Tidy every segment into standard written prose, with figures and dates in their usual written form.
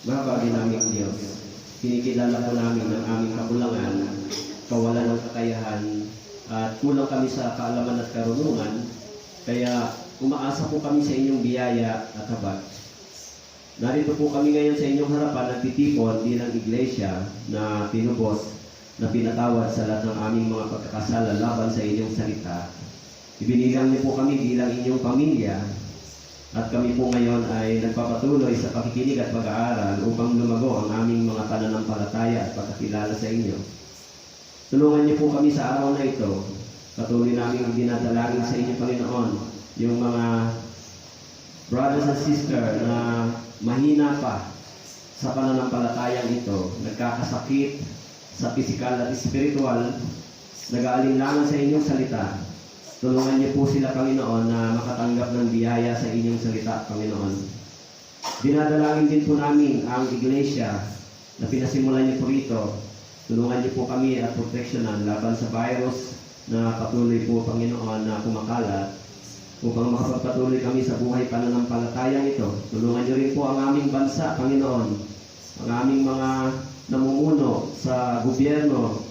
Mabagay namin Diyos, kinikilala po namin ang aming kakulangan, kawalan ng kakayahan, at kulang kami sa kaalaman at karunungan, kaya umaasa po kami sa inyong biyaya at habag. Narito po kami ngayon sa inyong harapan nagtitipon bilang iglesia na tinubos, na pinatawad sa lahat ng aming mga pagkakasala laban sa inyong salita. Ibinilang niyo po kami bilang inyong pamilya, at kami po ngayon ay nagpapatuloy sa pakikinig at pag-aaral upang lumago ang aming mga pananampalataya at pagkakilala sa inyo. Tulungan niyo po kami sa araw na ito. Patuloy namin dinadalangin sa inyo, Panginoon, yung mga brothers and sisters na mahina pa sa pananampalatayang ito, nagkakasakit sa pisikal at spiritual, nag-aalinlangan sa inyong salita. Tulungan niyo po sila, Panginoon, na makatanggap ng biyaya sa inyong salita, Panginoon. Dinadalangin din po namin ang iglesia na pinasimulan niyo po rito. Tulungan niyo po kami at proteksyonan laban sa virus na patuloy po, Panginoon, na kumakalat, upang makapagpatuloy kami sa buhay pananampalatayang ito. Tulungan niyo rin po ang aming bansa, Panginoon, ang aming mga namumuno sa gobyerno,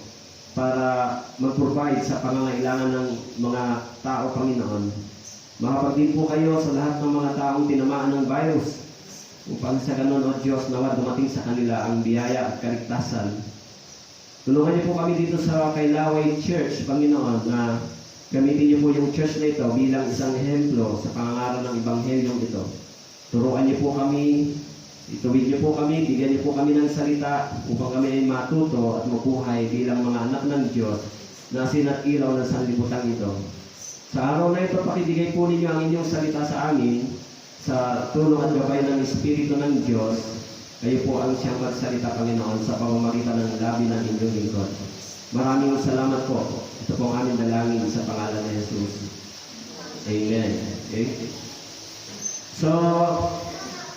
para mag-provide sa pangangailangan ng mga tao, Panginoon. Makapagdin po kayo sa lahat ng mga taong tinamaan ng virus, upang sa ganon, O Diyos, nawa dumating sa kanila ang biyaya at kaligtasan. Tulungan niyo po kami dito sa Kailaway Church, Panginoon, na gamitin niyo po yung church na ito bilang isang ehemplo sa pangangaral ng Ebanghelyong ito. Turuan niyo po kami, ituwid niyo po kami, bigyan niyo po kami ng salita upang kami ay matuto at mabuhay bilang mga anak ng Diyos na sinat-ilaw ng sanlibutan ito. Sa araw na ito, pakibigay po ninyo ang inyong salita sa amin sa tulong at gabay ng Espiritu ng Diyos. Kayo po ang siyang magsalita, Panginoon, sa pamamagitan ng labi ng inyong lingkod. Maraming salamat po. Ito po ang aming dalangin sa pangalan ng Jesus. Amen. Okay? So,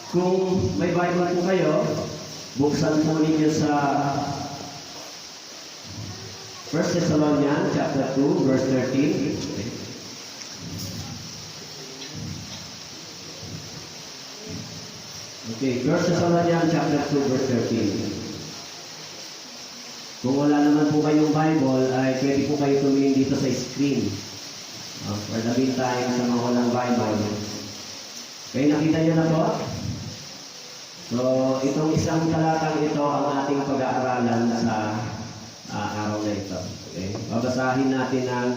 kung may Bible po kayo, buksan po ninyo sa 1 Thessalonians chapter 2, verse 13. Okay, 1 Thessalonians chapter 2, verse 13. Kung wala naman po kayong Bible, ay pwede po kayo tumingin dito sa screen. For the meantime, sa mga walang Bible. Okay, nakita niyo na po? So, itong isang talatang ito ang ating pag-aaralan sa araw na ito. Okay? Babasahin natin ng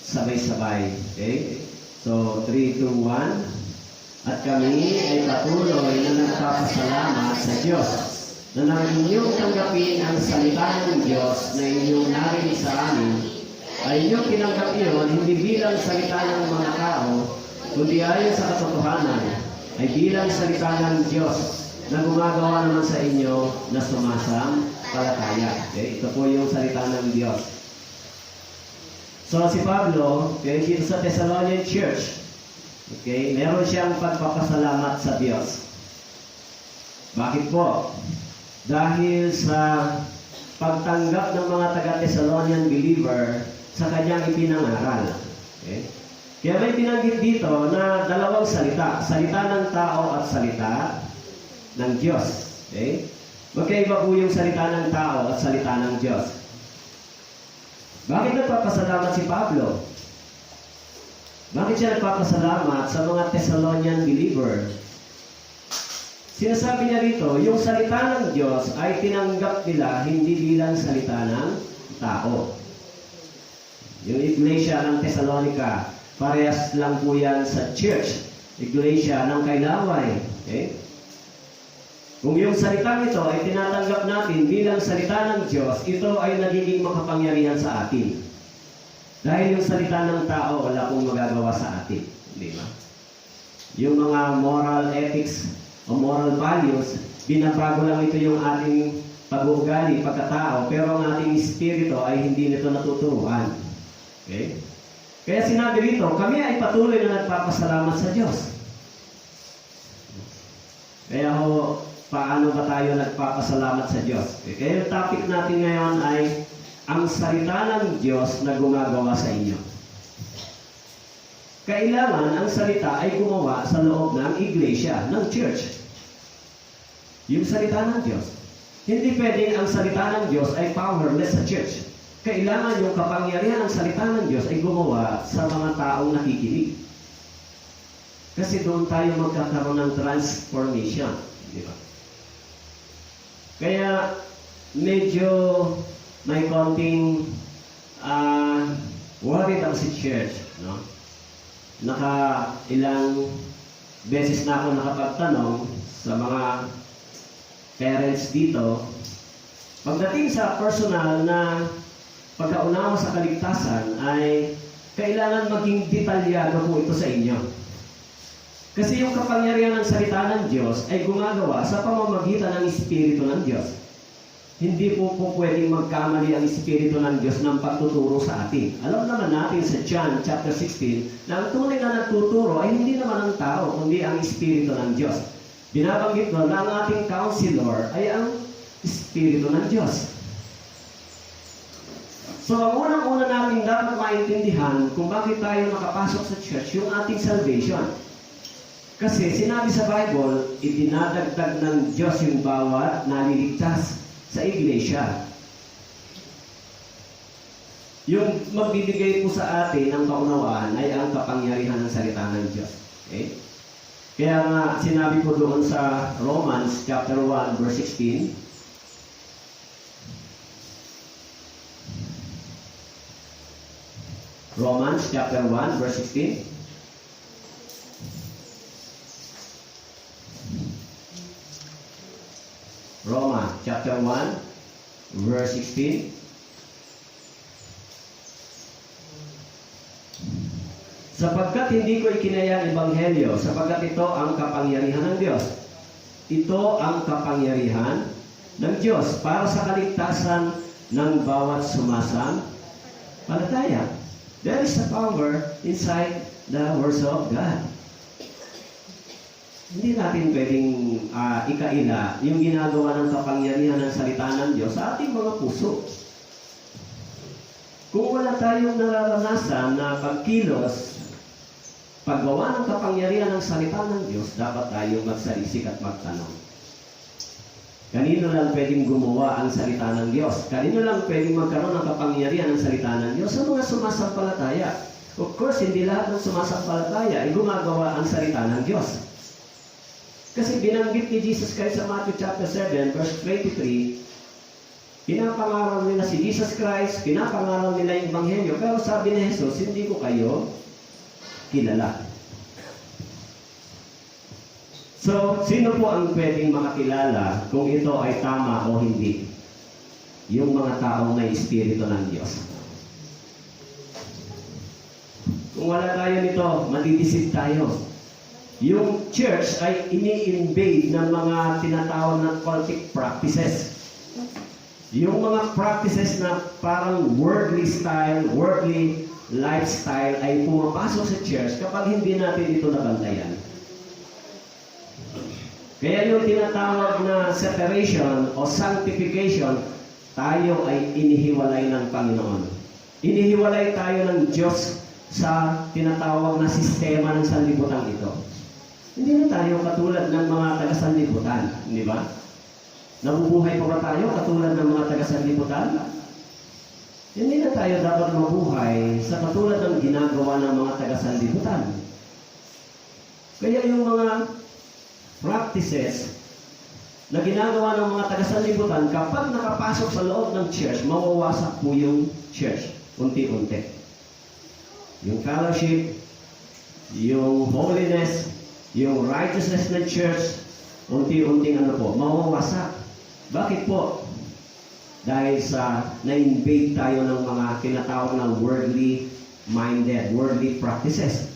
sabay-sabay. Okay? So, 3, 2, 1. At kami ay patuloy na nagpapasalamat sa Diyos na nang inyong tanggapin ang salita ng Diyos na inyong narinig sa amin, ay inyong tinanggap iyon hindi bilang salita ng mga tao, kundi ayon sa katotohanan, ay bilang salita ng Diyos na gumagawa naman sa inyo na sumasampalataya. Okay? Ito po yung salita ng Diyos. So si Pablo, okay, dito sa Thessalonian Church, okay, meron siyang pagpapasalamat sa Diyos. Bakit po? Dahil sa pagtanggap ng mga taga-Thessalonian believer sa kanyang ipinangaral. Okay? Kaya may binanggit dito na dalawang salita. Salita ng tao at salita ng Diyos. Okay? Magkaiba po yung salita ng tao at salita ng Diyos. Bakit nagpapasalamat si Pablo? Bakit siya nagpapasalamat sa mga Thessalonian believer? Sinasabi niya rito, yung salita ng Diyos ay tinanggap nila hindi bilang salita ng tao. Yung iglesia ng Thessalonica, parehas lang po yan sa church. Iglesia ng Kailaway. Okay? Kung yung salita nito ay tinatanggap natin bilang salita ng Diyos, ito ay nagiging makapangyarihan sa atin. Dahil yung salita ng tao, wala pong magagawa sa atin. Di ba? Yung mga moral ethics o moral values, binabago lang ito yung ating pag-uugali, pagkatao, pero ang ating espiritu ay hindi nito natuturuan. Okay? Kaya sinabi rito, kami ay patuloy na nagpapasalamat sa Diyos. Kaya paano ba tayo nagpapasalamat sa Diyos? Okay? Kaya yung topic natin ngayon ay ang salita ng Diyos na gumagawa sa inyo. Kailangan ang salita ay gumawa sa loob ng iglesia, ng church. Yung salita ng Diyos. Hindi pwedeng ang salita ng Diyos ay powerless sa church. Kailangan yung kapangyarihan ng salita ng Diyos ay gumawa sa mga taong nakikinig. Kasi doon tayo magkakaroon ng transformation. Di ba? Kaya medyo may konting worried ako si church. No? Ilang beses na ako nakapagtanong sa mga parents dito, pagdating sa personal na pagkaunawa sa kaligtasan ay kailangan maging detalyado po ito sa inyo. Kasi yung kapangyarihan ng salita ng Diyos ay gumagawa sa pamamagitan ng Espiritu ng Diyos. Hindi po pwedeng magkamali ang Espiritu ng Diyos ng pagtuturo sa atin. Alam naman natin sa John chapter 16 na ang tunay na nagtuturo ay hindi naman ang tao, kundi ang Espiritu ng Diyos. Binabanggit doon na ang ating counselor ay ang Espiritu ng Diyos. So, ang unang-una natin dapat maintindihan kung bakit tayo nakapasok sa church, yung ating salvation. Kasi sinabi sa Bible, idinadagdag ng Diyos yung bawat naliligtas sa iglesia. Yung magbibigay po sa atin ng kaunawaan ay ang kapangyarihan ng salita ng Diyos. Okay? Kaya nga, sinabi po doon sa Romans chapter 1 verse 16, Romans chapter 1 verse 16, Roma chapter 1 verse 16, sapagkat hindi ko ikinaya ang ebanghelyo, sapagkat ito ang kapangyarihan ng Diyos. Ito ang kapangyarihan ng Diyos para sa kaligtasan ng bawat sumasampalataya. There is a power inside the words of God. Hindi natin pwedeng ikaila yung ginagawa ng kapangyarihan ng salita ng Diyos sa ating mga puso. Kung wala tayong nararanasan na pagkilos, paggawa ng kapangyarihan ng salita ng Diyos, dapat tayong magsalisik at magtanong. Kanino lang pwedeng gumawa ang salita ng Diyos? Kanino lang pwedeng magkaroon ng kapangyarihan ng salita ng Diyos? Sa mga sumasampalataya. Of course, hindi lahat ng sumasampalataya ay gumagawa ang salita ng Diyos. Kasi binanggit ni Jesus Christ sa Matthew chapter 7, verse 23, pinapangaral nila si Jesus Christ, pinapangaral nila yung Ebanghelyo, pero sabi ni Jesus, hindi ko kayo kilala. So, sino po ang pwedeng makakilala kung ito ay tama o hindi? Yung mga taong may Espiritu ng Diyos. Kung wala tayo nito, madidisip tayo. Yung church ay ini-invade ng mga tinatawag na cultic practices. Yung mga practices na parang worldly style, worldly lifestyle ay pumapasok sa church kapag hindi natin ito nabantayan. Kaya yung tinatawag na separation o sanctification, tayo ay inihiwalay ng Panginoon. Inihiwalay tayo ng Diyos sa tinatawag na sistema ng sanlibutan ito. Hindi na tayo katulad ng mga taga-sanlibutan, di ba? Nabubuhay pa ba tayo katulad ng mga taga-sanlibutan? Hindi na tayo dapat mabuhay sa katulad ng ginagawa ng mga taga-sanlibutan. Kaya yung mga practices na ginagawa ng mga taga-sanlibutan, kapag nakapasok sa loob ng church, mawawasak po yung church, unti-unti. Yung fellowship, yung holiness, yung righteousness ng church, unti-unting mawawasak. Bakit po? Dahil sa na-invade tayo ng mga tinatawag na worldly minded, worldly practices.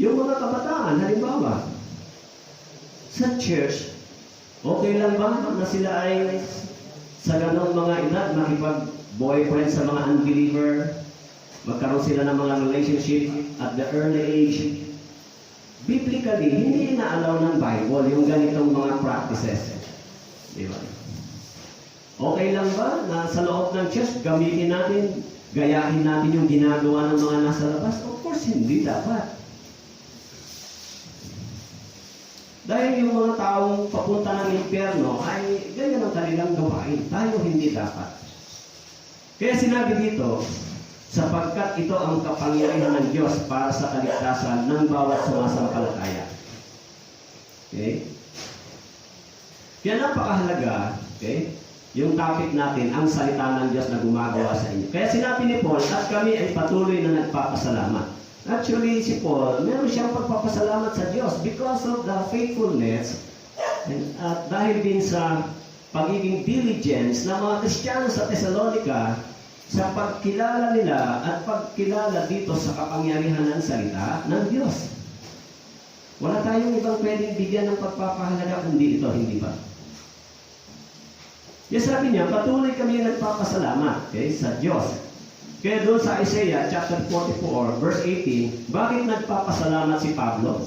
Yung mga kabataan, halimbawa, sa church, okay lang ba na sila ay sa ganong mga edad makipag-boyfriend sa mga unbeliever, magkaroon sila ng mga relationship at the early age? Biblically, hindi na-allow ng Bible yung ganitong mga practices. Di ba? Okay lang ba na sa loob ng church, gamitin natin, gayahin natin yung ginagawa ng mga nasa labas? Of course, hindi dapat. Dahil yung mga taong papunta ng impyerno ay ganyan ang kanilang gawain. Tayo hindi dapat. Kaya sinabi dito, sapagkat ito ang kapangyarihan ng Diyos para sa kaligtasan ng bawat sumasampalataya. Okay? Kaya napakahalaga, okay, yung topic natin, ang salita ng Diyos na gumagawa sa inyo. Kaya sinabi ni Paul, at kami ay patuloy na nagpapasalamat. Actually, si Paul, meron siyang pagpapasalamat sa Diyos because of the faithfulness at dahil din sa pagiging diligence ng mga Kristiyano sa Thessalonica sa pagkilala nila at pagkilala dito sa kapangyarihan ng salita ng Diyos. Wala tayong ibang pwedeng bigyan ng pagpapahalaga kundi ito, hindi ba? Yes, sabi niya, patuloy kami nagpapasalamat, okay, sa Diyos. Kaya doon sa Isaiah chapter 44 verse 18, bakit nagpapasalamat si Pablo?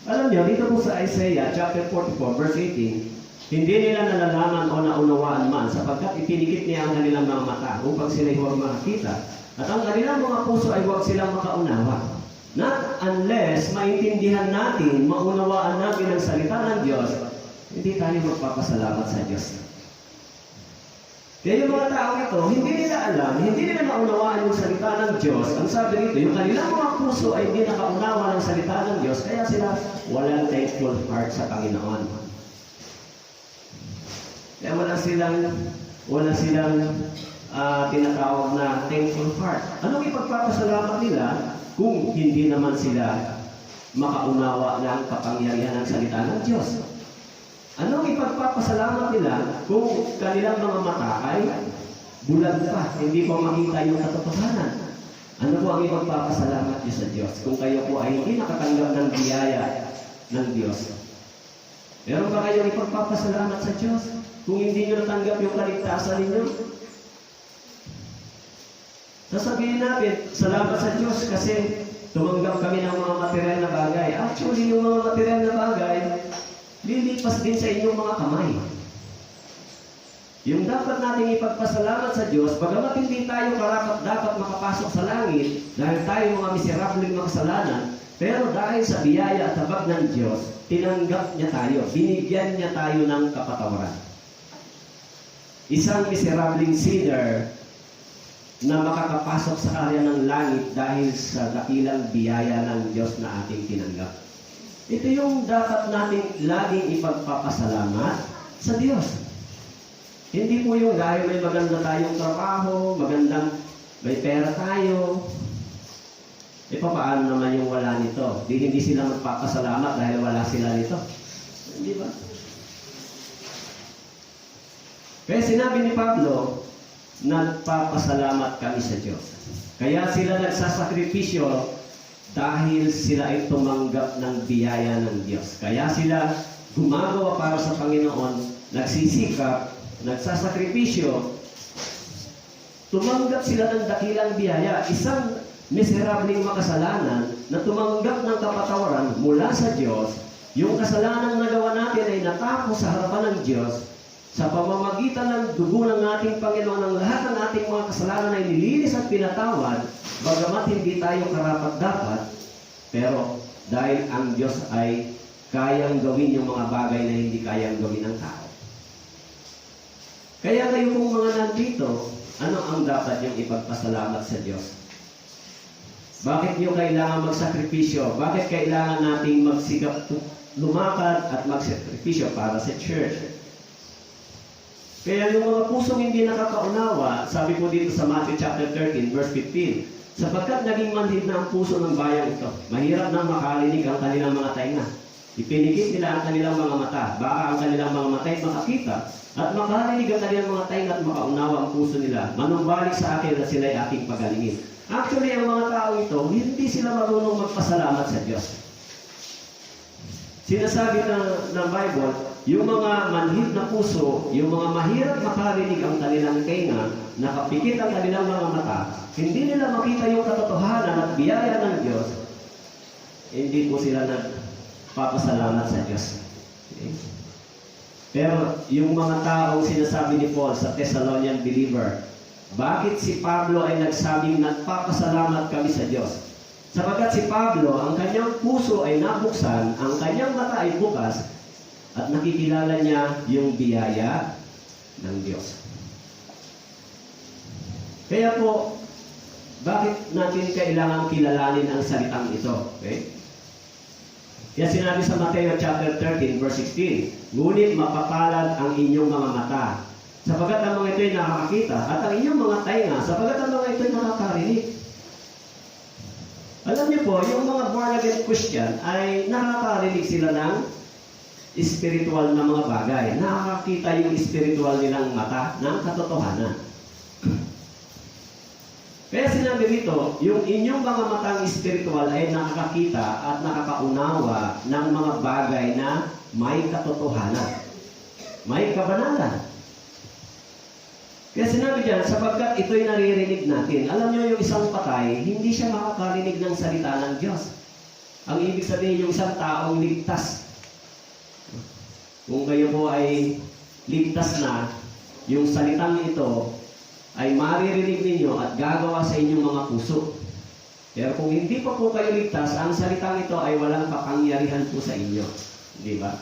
Alam niyo, dito po sa Isaiah chapter 44 verse 18, hindi nila nalalaman o naunawaan man sapagkat ipinikit niya ang kanilang mga mata upang sila'y huwag makakita at ang kanilang mga puso ay huwag silang makaunawa. Not unless maintindihan natin, maunawaan natin ang salita ng Diyos, hindi tayo magpapasalamat sa Diyos. Kaya yung mga tao ito, hindi nila alam, hindi nila maunawaan yung salita ng Diyos. Ang sabi nito, yung kanilang mga puso ay hindi nakaunawa ng salita ng Diyos, kaya sila walang thankful heart sa Panginoon. Kaya wala silang tinatawag na thankful heart. Anong ipagpapasalamat nila kung hindi naman sila makaunawa ng kapangyarihan ng salita ng Diyos? Anong ipagpapasalamat nila kung kanilang mga mata ay bulag pa, hindi pa makita yung katotohanan? Ano po ang ipagpapasalamat niyo sa Diyos kung kayo po ay hindi nakatanggap ng biyaya ng Diyos? Meron ba kayong ipagpapasalamat sa Diyos kung hindi nyo natanggap yung kaligtasan ninyo? Sasabihin natin, salamat sa Diyos kasi tumanggap kami ng mga material na bagay. Actually, yung mga material na bagay, lilipas din sa inyong mga kamay. Yung dapat nating ipagpasalamat sa Diyos, bagamat hindi tayo dapat makapasok sa langit dahil tayo mga miserableng makasalanan, pero dahil sa biyaya at habag ng Diyos, tinanggap niya tayo, binigyan niya tayo ng kapatawaran. Isang miserableng sinner na makakapasok sa karya ng langit dahil sa dakilang biyaya ng Diyos na ating tinanggap. Ito yung dapat nating laging ipagpapasalamat sa Diyos. Hindi po yung dahil may maganda tayong trabaho, may pera tayo. E paano naman yung wala nito? Hindi sila magpapasalamat dahil wala sila nito. Hindi ba? Kaya sinabi ni Pablo, nagpapasalamat kami sa Diyos. Kaya sila nagsasakripisyo dahil sila ay tumanggap ng biyaya ng Diyos. Kaya sila gumagawa para sa Panginoon, nagsisikap, nagsasakripisyo, tumanggap sila ng dakilang biyaya. Isang miserableng makasalanan na tumanggap ng kapatawaran mula sa Diyos, yung kasalanan na nagawa natin ay natapos sa harapan ng Diyos, sa pamamagitan ng dugo ng ating Panginoon, ang lahat ng ating mga kasalanan ay nilinis at pinatawad, bagamat hindi tayo karapat-dapat, pero dahil ang Diyos ay kayang gawin yung mga bagay na hindi kayang gawin ng tao. Kaya kayo pong mga nandito, ano ang dapat yung ipagpasalamat sa Diyos? Bakit nyo kailangan magsakripisyo? Bakit kailangan nating magsikap lumakad at magsakripisyo para sa church? Kaya yung mga pusong hindi nakakaunawa, sabi po dito sa Matthew chapter 13, verse 15, sapagkat naging manhid na ang puso ng bayang ito, mahirap na makarinig ang kanilang mga tainga. Ipinikit nila ang kanilang mga mata, baka ang kanilang mga mata ay makakita, at makarinig ang kanilang mga tainga at makaunawa ang puso nila. Manumbalik sa akin na sila ay aking pagalingin. Actually, ang mga tao ito, hindi sila marunong magpasalamat sa Diyos. Sinasabi ng Bible, yung mga manhid na puso, yung mga mahirap makarinig ang kanilang tenga, nakapikit ang kanilang mga mata, hindi nila makita yung katotohanan at biyaya ng Diyos, hindi po sila nagpapasalamat sa Diyos. Okay? Pero yung mga taong sinasabi ni Paul sa Thessalonian believer, bakit si Pablo ay nagsabing nagpapasalamat kami sa Diyos? Sapagkat si Pablo, ang kanyang puso ay nabuksan, ang kanyang mata ay bukas, at nakikilala niya yung biyaya ng Diyos. Kaya po, bakit natin kailangan kilalanin ang salitang ito? Okay? Kaya sinabi sa Mateo chapter 13, verse 16, ngunit mapapalad ang inyong mga mata, sapagkat ang mga ito ay nakakakita, at ang inyong mga tainga, sapagkat ang mga ito ay nakakarinig. Alam niyo po, yung mga born-again Christian ay nakakarinig sila ng spiritual na mga bagay. Nakakakita yung spiritual nilang mata ng katotohanan. Kaya sinabi dito, yung inyong mga matang spiritual ay nakakakita at nakakaunawa ng mga bagay na may katotohanan. May kabanalan. Kaya sinabi diyan, sapagkat ito'y naririnig natin. Alam niyo yung isang patay, hindi siya makakarinig ng salita ng Diyos. Ang ibig sabihin, yung isang taong ligtas. Kung kayo po ay ligtas na, yung salitang ito ay maririnig ninyo at gagawa sa inyong mga puso. Pero kung hindi pa po kayo ligtas, ang salitang ito ay walang kapangyarihan po sa inyo. Di ba?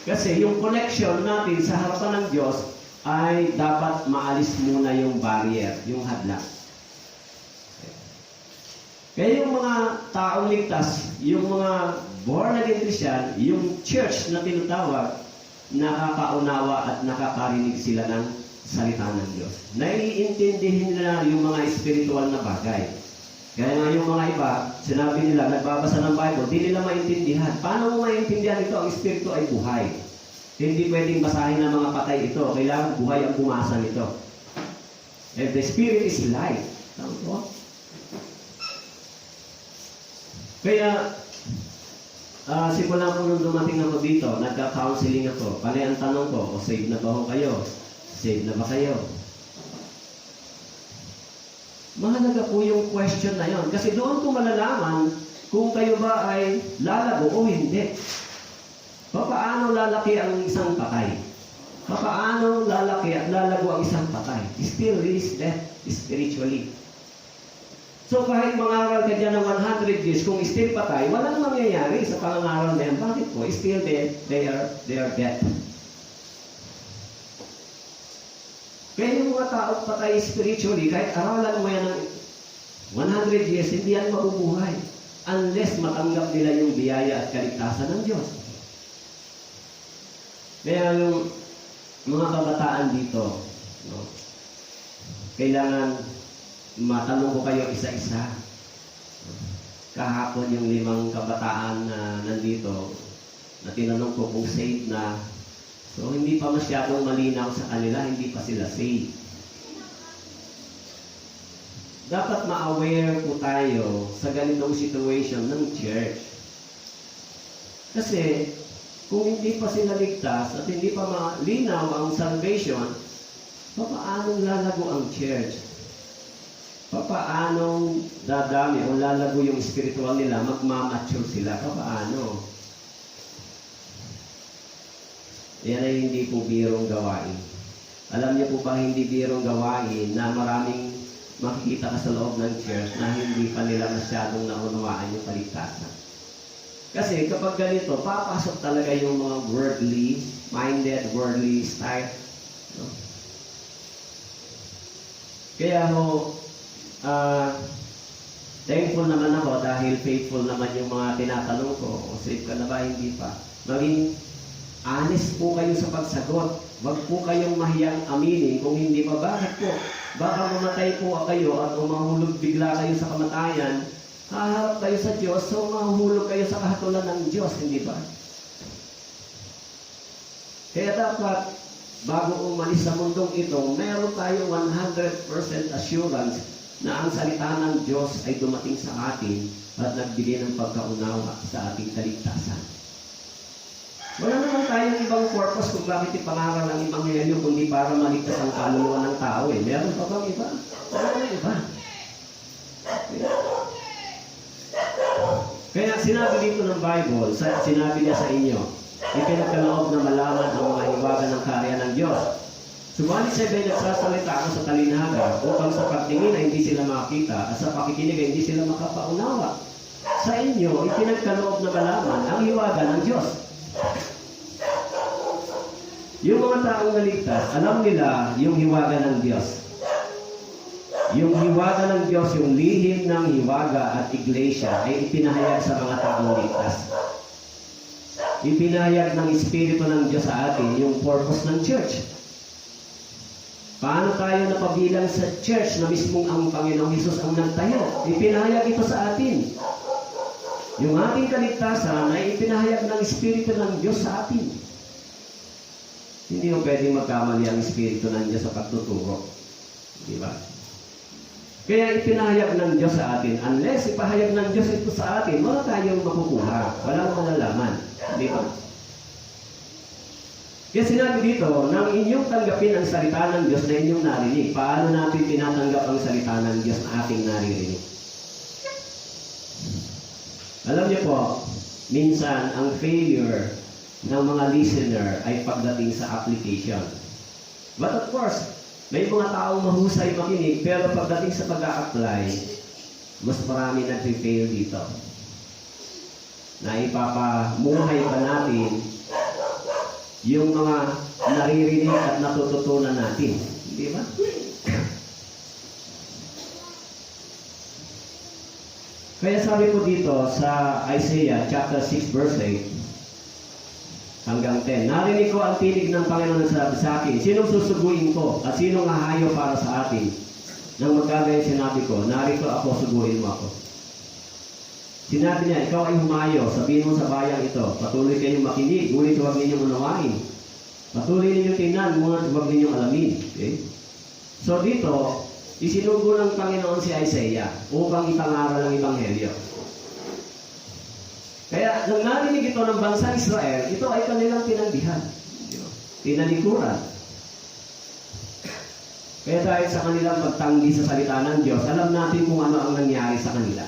Kasi yung connection natin sa harapan ng Diyos ay dapat maalis muna yung barrier, yung hadlang. Kaya yung mga taong ligtas, yung mga born-again Christian, yung church na tinatawag, nakakaunawa at nakakarinig sila ng salita ng Diyos. Naiintindihin nila yung mga spiritual na bagay. Kaya nga yung mga iba, sinabi nila, nagbabasa ng Bible, di nila maintindihan. Paano mo maintindihan ito? Ang spirito ay buhay. Hindi pwedeng basahin ng mga patay ito. Kailangan buhay ang pumasa nito. And the spirit is life. Tama po? Kaya, simula po nung dumating ako dito, nagka-counseling ako. Panay ang tanong ko, save na ba ho kayo? Save na ba kayo? Mahalaga po yung question na yon. Kasi doon ko malalaman kung kayo ba ay lalago o hindi. Paano lalaki ang isang patay? Paano lalaki at lalago ang isang patay? Still is death spiritually. So kahit mangaral ka dyan ng 100 years, kung still patay, walang mangyayari sa pangangaral na yan. Bakit po? Still dead, they are dead. Kaya yung mga taong patay spiritually, kahit aralan mo yan ng 100 years, hindi yan mabubuhay. Unless matanggap nila yung biyaya at kaligtasan ng Diyos. Kaya yung mga kabataan dito, no, kailangan matanong ko kayo isa-isa. Kahapon yung 5 kabataan na nandito, na tinanong ko kung saved na. So, hindi pa masyadong malinaw sa kanila, hindi pa sila saved. Dapat ma-aware po tayo sa ganitong situation ng church. Kasi, kung hindi pa sila ligtas at hindi pa malinaw ang salvation, paano lalago ang church? Paano dadami o lalago yung spiritual nila, magmamature sila? Paano? Yan ay hindi po birong gawain. Alam niyo po ba hindi birong gawain na maraming makikita ka sa loob ng church na hindi pa nila masyadong naunawaan yung kaligtasan? Kasi kapag ganito, papasok talaga yung mga worldly minded, worldly style. No? Kaya ho, thankful naman ako dahil faithful naman yung mga tinatanong ko. O save ka na ba? Hindi pa. Maging honest po kayo sa pagsagot. Huwag po kayong mahiyang aminin kung hindi pa. Bakit po? Baka mamatay po kayo at umahulog bigla kayo sa kamatayan. Haharap kayo sa Diyos, so mahulog kayo sa kahatulan ng Diyos, hindi ba? Kaya dapat, bago umalis sa mundong ito, meron tayong 100% assurance na ang salita ng Diyos ay dumating sa atin at nagbigay ng pagkaunawa sa ating kaligtasan. Wala naman tayong ibang purpose kung bakit ipangaral ng Ebanghelyo kundi para maligtas ang kaluluwa ng tao. Meron pa bang iba? Wala nang iba. Kaya sinabi dito ng Bible, sinabi niya sa inyo, ipinagkaloob na malaman ang mga hiwaga ng karya ng Diyos. Subalit siya ay nagsasalita ako sa talinhaga upang sa pagtingin ay hindi sila makakita at sa pakikinig ay hindi sila makapaunawa. Sa inyo, ipinagkaloob na malaman ang hiwaga ng Diyos. Yung mga taong naligtas, alam nila yung hiwaga ng Diyos. Yung hiwaga ng Diyos, yung lihim ng hiwaga at iglesia ay ipinahayag sa mga taong ligtas. Ipinahayag ng Espiritu ng Diyos sa atin yung purpose ng church. Paano tayo napabilang sa church na mismong ang Panginoong Hesus ang nagtayo? Ipinahayag ito sa atin. Yung ating kaligtasan ay ipinahayag ng Espiritu ng Diyos sa atin. Hindi mo pwedeng magkamali ang Espiritu ng Diyos sa pagtuturo. Di ba? Kaya ipinahayag ng Diyos sa atin. Unless ipahayag ng Diyos ito sa atin, wala tayong makukuha. Walang malalaman. Di ba? Kaya sinabi dito, nang inyong tanggapin ang salita ng Diyos na inyong narinig, paano natin tinatanggap ang salita ng Diyos na ating naririnig? Alam niyo po, minsan ang failure ng mga listener ay pagdating sa application. But of course, may mga taong mahusay makinig, pero pagdating sa pag-a-apply, mas marami nag-fail dito. Na ipapamuhay pa natin yung mga naririnig at natututunan natin. Di ba? Kaya sabi ko dito sa Isaiah chapter 6 verse 8 hanggang 10, narinig ko ang tinig ng Panginoon na sa akin, sinong susuguin ko at sinong hahayo para sa atin? Nang magkagaya sinabi ko, narito ako, suguin mo ako. Sinabi niya, ikaw ay humayo, sabihin mo sa bayang ito, patuloy kayong makinig, ngunit huwag ninyong unawain. Patuloy ninyong tingnan, ngunit huwag ninyong alamin. Okay? So dito, isinugo ng Panginoon si Isaiah upang ipangaral ang Ebanghelyo. Kaya nang narinig ito ng bansang Israel, ito ay kanilang tinanggihan. Tinalikuran. Kaya dahil sa kanilang pagtanggi sa salita ng Diyos, alam natin kung ano ang nangyari sa kanila.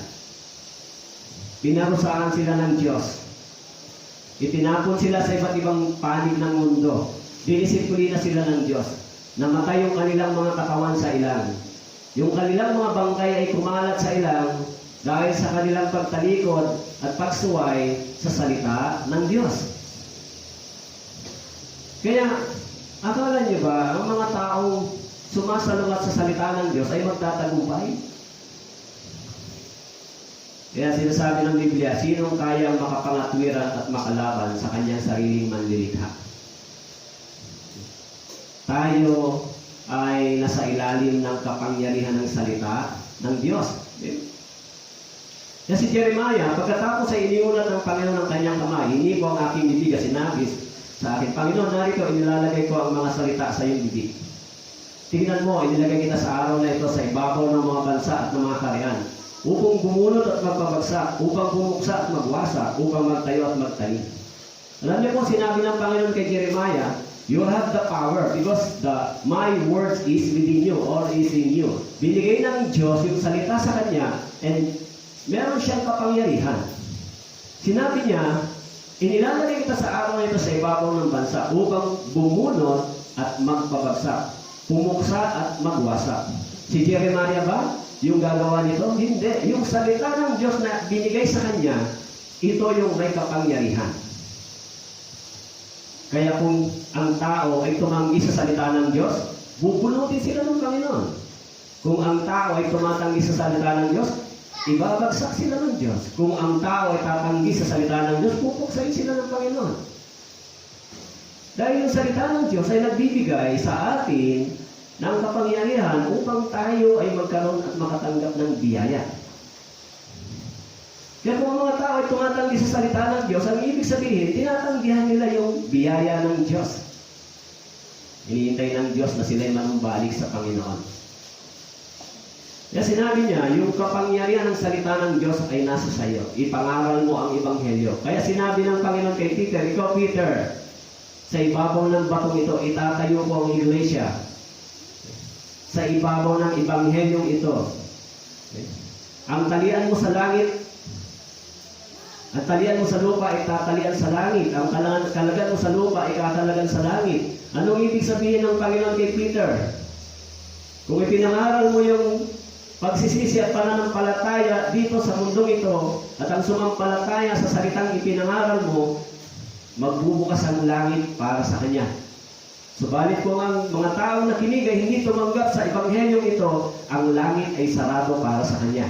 Pinarusahan sila ng Diyos. Itinapon sila sa iba't ibang panig ng mundo. Dinisipulina sila ng Diyos. Namatay yung kanilang mga katawan sa ilang. Yung kanilang mga bangkay ay kumalat sa ilang dahil sa kanilang pagtalikod at pagsuway sa salita ng Diyos. Kaya, akala niyo ba ang mga taong sumasalungat sa salita ng Diyos ay magtatagumpay? Kaya sinasabi ng Biblia, sinong kayang makapangatwiran at makalaban sa kanyang sariling manlilikha? Tayo ay nasa ilalim ng kapangyarihan ng salita ng Diyos. Kaya si Jeremiah, pagkatapos ay iniulat ng Panginoon ng kanyang kamay, hindi po ang aking bibig, sinabi sa akin, Panginoon, narito, inilalagay ko ang mga salita sa iyong bibig. Tingnan mo, inilagay kita sa araw na ito sa ibabaw ng mga bansa at ng mga karian, upang bumunot at magpabagsak, upang bumuksa at magwasak, upang magtayo at magtayo. Alam niyo po, sinabi ng Panginoon kay Jeremiah, you have the power because my word is within you or is in you. Binigay ng Diyos yung salita sa kanya and meron siyang kapangyarihan. Sinabi niya, inilalagay kita sa araw na ito sa ibabaw ng bansa upang bumunot at magpabagsak, pumuksa at magwasak. Si Jeremiah ba yung gagawa nito? Hindi. Yung salita ng Diyos na binigay sa kanya, ito yung may kapangyarihan. Kaya kung ang tao ay tumanggi sa salita ng Diyos, bubunutin sila ng Panginoon. Kung ang tao ay tumatanggi sa salita ng Diyos, ibabagsak sila ng Diyos. Kung ang tao ay tatanggi sa salita ng Diyos, pupuksain sila ng Panginoon. Dahil yung salita ng Diyos ay nagbibigay sa atin ng kapangyarihan upang tayo ay magkaroon at makatanggap ng biyaya. Kaya kung ang mga tao ay tumatanggi sa salita ng Diyos, ang ibig sabihin, tinatanggihan nila yung biyaya ng Diyos. Hinihintay ng Diyos na sila ay manumbalik sa Panginoon. Kaya sinabi niya, yung kapangyarihan ng salita ng Diyos ay nasa sa iyo. Ipangaral mo ang Ebanghelyo. Kaya sinabi ng Panginoon kay Peter, ikaw Peter, sa ibabaw ng batong ito, itatayo ko ang iglesia. Sa ibabaw ng Ebanghelyong ito. Ang talian mo sa langit Ang talian mo sa lupa ay tatalian sa langit. Ang kalagan mo sa lupa ay kakalagan sa langit. Anong ibig sabihin ng Panginoon kay Peter? Kung ipinangaral mo yung pagsisisi at pananampalataya dito sa mundong ito, at ang sumampalataya sa salitang ipinangaral mo, magbubukas ang langit para sa Kanya. Subalit kung ang mga taong nakinig ay hindi tumanggap sa Ebanghelyong ito, ang langit ay sarado para sa Kanya.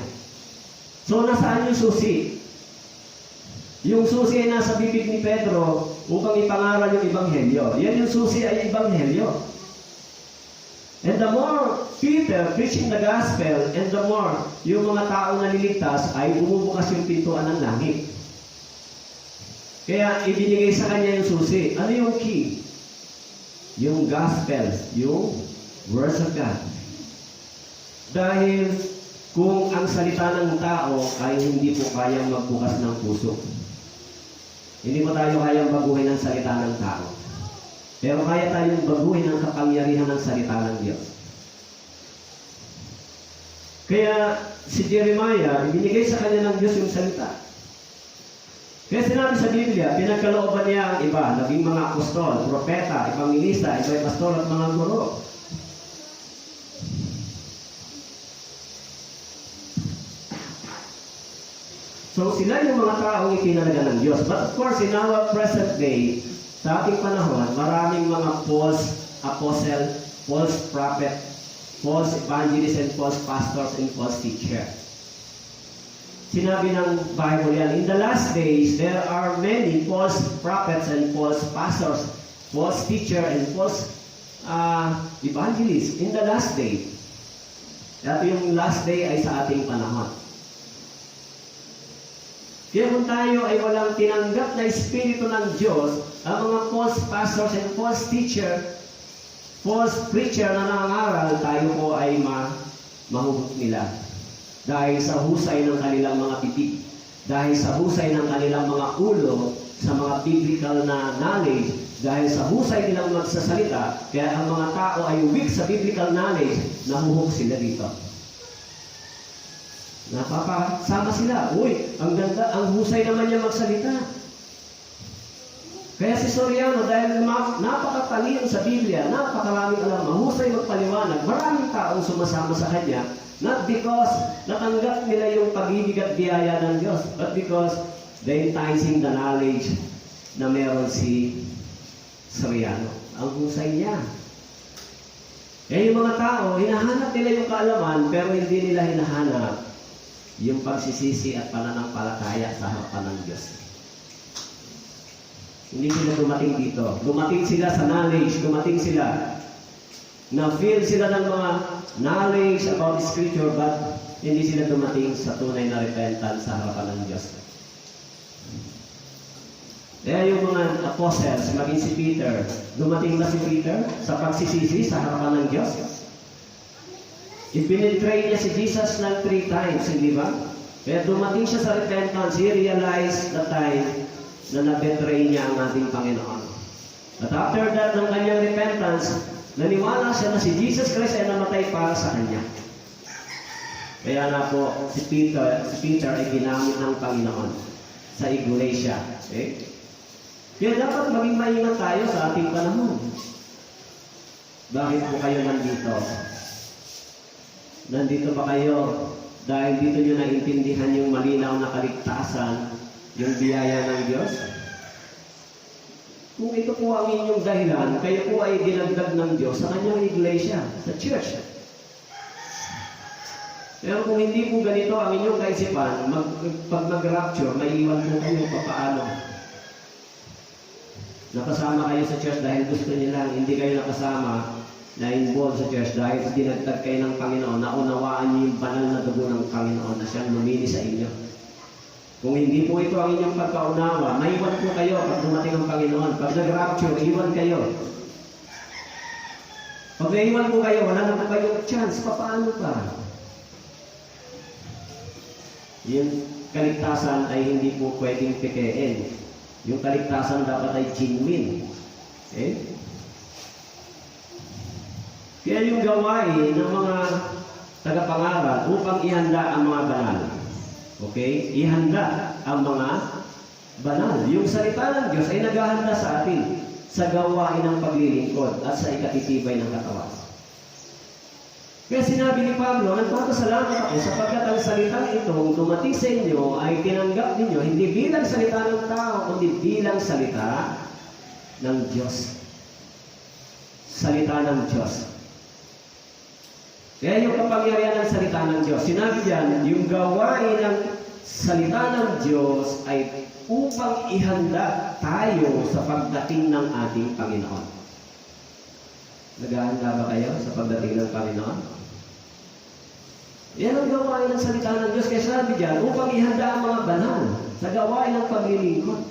So, nasaan yung susi? Yung susi ay nasa bibig ni Pedro upang ipangaral yung Ebanghelyo. Yan yung susi ay Ebanghelyo. And the more Peter preaching the gospel, and the more yung mga taong naliligtas ay bumubukas yung pintuan ng langit. Kaya ibinigay sa kanya yung susi. Ano yung key? Yung gospel, yung words of God. Dahil kung ang salita ng tao ay hindi po kayang magbukas ng puso. Hindi mo tayo kayang baguhin ang salita ng tao. Pero kaya tayong baguhin ang kapangyarihan ng salita ng Diyos. Kaya si Jeremiah, ibinigay sa kanya ng Diyos yung salita. Kaya sinabi sa Biblia, pinagkalooban niya ang iba, naging mga apostol, propeta, evangelista, iba'y pastor at mga guro. So sila yung mga taong itinalaga ng Diyos. But of course, in our present day, sa ating panahon, maraming mga false apostle, false prophet, false evangelists, and false pastors, and false teachers. Sinabi ng Bible yan, in the last days, there are many false prophets and false pastors, false teachers, and false evangelists in the last day. At yung last day ay sa ating panahon. Kaya kung tayo ay walang tinanggap na Espiritu ng Diyos, ang mga false pastors and false teacher, false preacher na nangangaral, tayo po ay mahuhut nila. Dahil sa husay ng kanilang mga titik, dahil sa husay ng kanilang mga ulo, sa mga biblical na knowledge, dahil sa husay nilang magsasalita, kaya ang mga tao ay weak sa biblical knowledge, nahuhuk sila dito. Napapasama sila. Uy, ang ganda, ang husay naman niya magsalita. Kaya si Soriano, dahil napakatalino sa Biblia, napakaraming alam, mahusay magpaliwanag, maraming taong sumasama sa kanya, not because natanggap nila yung pag-ibig at biyaya ng Diyos, but because they enticing the knowledge na meron si Soriano. Ang husay niya. Kaya yung mga tao, hinahanap nila yung kaalaman, pero hindi nila hinahanap yung pagsisisi at pananampalataya sa harapan ng Diyos. Hindi sila dumating dito. Dumating sila sa knowledge, dumating sila. Na-feel sila ng mga knowledge about the Scripture, but hindi sila dumating sa tunay na repentance sa harapan ng Diyos. Kaya yung mga apostles, maging si Peter, dumating na si Peter sa pagsisisi sa harapan ng Diyos. Ipinitray niya si Jesus ng 3 times, hindi ba? Kaya dumating siya sa repentance, he realized the time na nabetray niya ang ating Panginoon. At after that, ng kanyang repentance, naniwala siya na si Jesus Christ ay namatay para sa kanya. Kaya na po, si Peter ay ginamit ng Panginoon sa iglesia. Okay? Kaya dapat maging maingat tayo sa ating panahon. Bakit po kayo nandito? Nandito ba kayo dahil dito nyo naintindihan yung malinaw na kaligtasan, yung biyaya ng Diyos? Kung ito po ang inyong dahilan, kayo po ay dinagdag ng Diyos sa kanyang iglesia, sa church. Pero kung hindi po ganito ang inyong kaisipan, pag mag-rapture, may iwan po kayo papaano. Nakasama kayo sa church dahil gusto nila, hindi kayo nakasama na involved sa church dahil dinagdag kayo ng Panginoon, naunawaan niyo yung banal na dugo ng Panginoon na siyang lumini sa inyo. Kung hindi po ito ang inyong pagkaunawa, maiwan po kayo pag dumating ang Panginoon. Pag nag-rapture, iwan kayo. Pag naiwan po kayo, wala na po kayong chance. Paano pa? Yung kaligtasan ay hindi po pwedeng pekein. Yung kaligtasan dapat ay genuine. Okay? Kaya yung gawain ng mga tagapangaral upang ihanda ang mga banal. Okay? Ihanda ang mga banal. Yung salita ng Diyos ay naghahanda sa atin sa gawain ng paglilingkod at sa ikatitibay ng katawan. Kaya sinabi ni Pablo, nagpapasalamat ako sapagkat ang salitang itong dumating sa inyo ay tinanggap ninyo hindi bilang salita ng tao, kundi bilang salita ng Diyos. Salita ng Diyos. Kaya yung kapangyarihan ng salita ng Diyos, sinabi diyan, yung gawain ng salita ng Diyos ay upang ihanda tayo sa pagdating ng ating Panginoon. Naghahanda ba kayo sa pagdating ng Panginoon? Yan ang gawain ng salita ng Diyos. Kaya sabi diyan, upang ihanda ang mga banal sa gawain ng paglilingkod.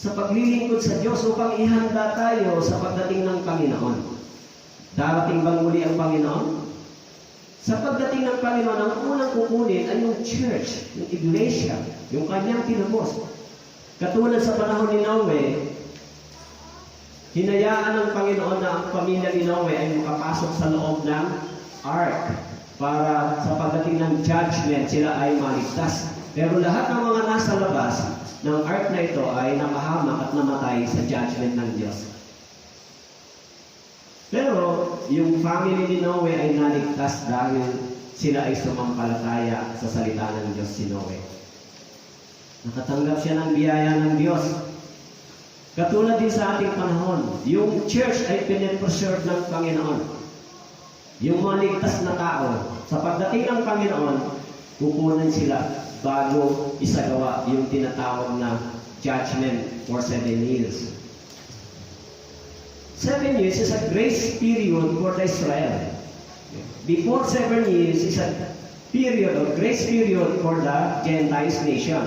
Sa paglilingkod sa Diyos, upang ihanda tayo sa pagdating ng Panginoon. Darating bang muli ang Panginoon? Sa pagdating ng Panginoon, ang unang kukunin ay yung church, yung iglesia, yung kanyang tinubos. Katulad sa panahon ni Noe, hinayaan ng Panginoon na ang pamilya ni Noe ay makapasok sa loob ng ark para sa pagdating ng judgment sila ay maligtas. Pero lahat ng mga nasa labas ng ark na ito ay nakahamak at namatay sa judgment ng Diyos. Pero yung family ni Noe ay naligtas dahil sila ay sumampalataya sa salita ng Diyos si Noe. Nakatanggap siya ng biyaya ng Diyos. Katulad din sa ating panahon, yung church ay pinipreserve ng Panginoon. Yung mga ligtas na tao, sa pagdating ng Panginoon, kukunan sila bago isagawa yung tinatawag na judgment for 7 years. 7 years is a grace period for the Israel. Before 7 years is a period of grace period for the Gentiles nation.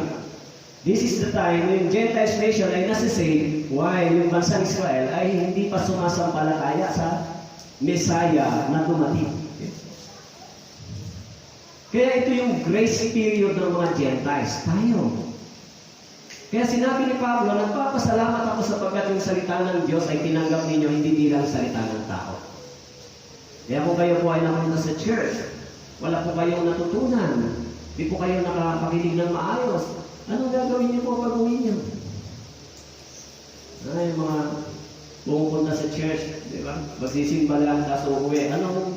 This is the time when Gentiles nation ay nasa-save while yung bansang Israel ay hindi pa sumasampalataya sa Messiah na dumating. Kaya ito yung grace period ng mga Gentiles. Tayo. Kaya sinabi ni Pablo, nagpapasalamat ako sapagkat yung salita ng Diyos ay tinanggap ninyo hindi bilang salita ng tao. Kaya kung kayo po ay napunta sa church, wala po kayong natutunan, di po kayo nakapakinig ng maayos, anong gagawin niyo po pag uwi niyo? Ay, mga pumupunta sa church, di ba? Magsisimba lang, tapos uuwi. Anong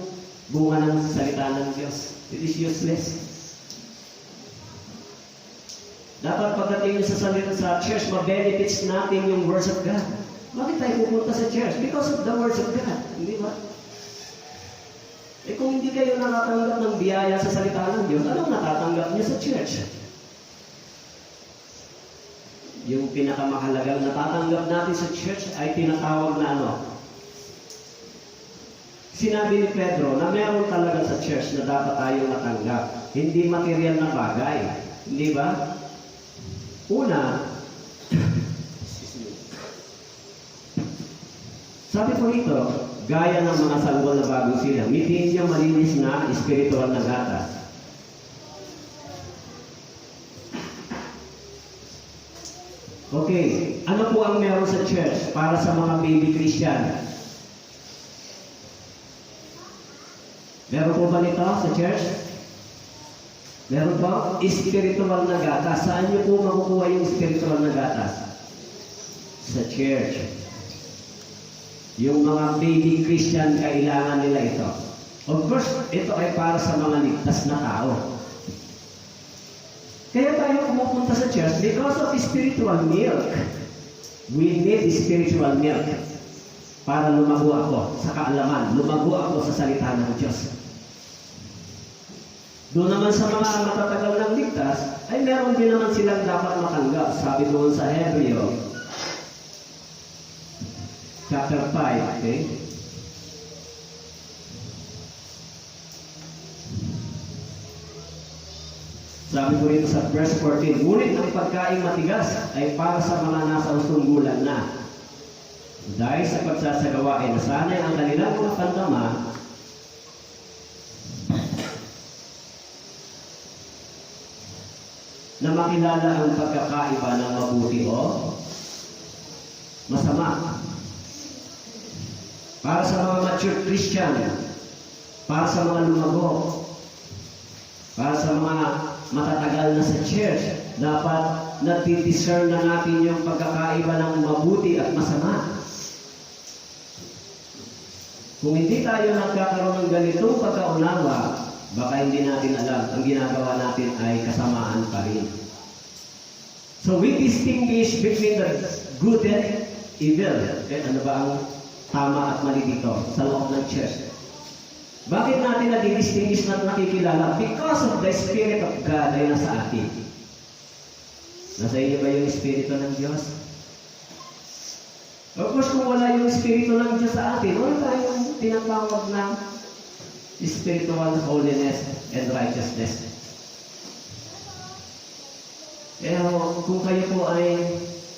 bunga ng salita ng Diyos? It is useless. Dapat pagdating sa salita sa church, ma-benefits natin yung words of God. Bakit tayo pupunta sa church? Because of the words of God. Hindi ba? Kung hindi kayo nakatanggap ng biyaya sa salita ng Diyos, anong natatanggap niyo sa church? Yung pinakamahalagang natatanggap natin sa church ay tinatawag na ano? Sinabi ni Pedro na meron talaga sa church na dapat tayong natanggap. Hindi material na bagay. Hindi ba? Una, sabi ko rito, gaya ng mga sanggol na bagong sila, mitin niyo malinis na espiritual na gatas. Okay, ano po ang meron sa church para sa mga baby Christian? Meron po ba nito sa church? Meron po? Spiritual na gatas. Saan niyo po makukuha yung spiritual na gatas? Sa church. Yung mga baby Christian, kailangan nila ito. Of course, ito ay para sa mga ligtas na tao. Kaya tayo pumupunta sa church because of spiritual milk. We need spiritual milk para lumago ako sa kaalaman, lumago ako sa salita ng Diyos. Doon naman sa mga matatagal ng ligtas, ay meron din naman silang dapat matanggap. Sabi doon sa Hebreo, chapter 5, okay? Sabi ko rito sa verse 14, ngunit ang pagkain matigas ay para sa mga nasa usunggulan na. Dahil sa pagsasagawa ay nasanay ang kanilang mga pandama na makilala ang pagkakaiba ng mabuti o masama. Para sa mga mature Christian, para sa mga lumago, para sa mga matatagal na sa church, dapat natidiscern na natin yung pagkakaiba ng mabuti at masama. Kung hindi tayo nagkakaroon ng ganitong pagkaunawa, baka hindi natin alam, ang ginagawa natin ay kasamaan pa rin. So we distinguish between the good and evil. Okay, ano ba ang tama at mali dito sa loob ng church? Bakit natin na-distinguish na nakikilala? Because of the Spirit of God ay nasa atin. Nasa inyo ba yung Espiritu ng Diyos? Of course, kung wala yung Espiritu ng Diyos sa atin, wala tayong tinatawag na spiritual holiness and righteousness. Pero kung kayo po ay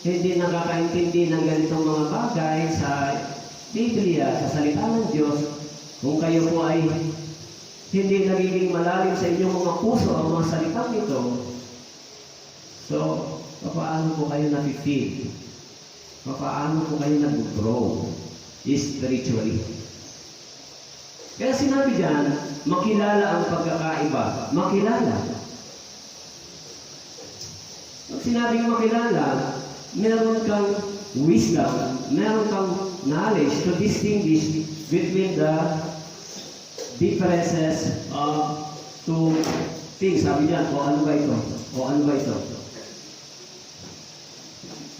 hindi nakakaintindi ng ganitong mga bagay sa Biblia, sa salita ng Diyos, kung kayo po ay hindi nagiging malalim sa inyong mga puso ang mga salitang ito, so, paano po kayo napipig? Paano po kayo nag-grow spiritually? Kaya sinabi dyan, makilala ang pagkakaiba. Makilala. Pag sinabing makilala, meron kang wisdom, meron kang knowledge to distinguish between the differences of two things. Sabi dyan, o ano ba ito? O ano ba ito?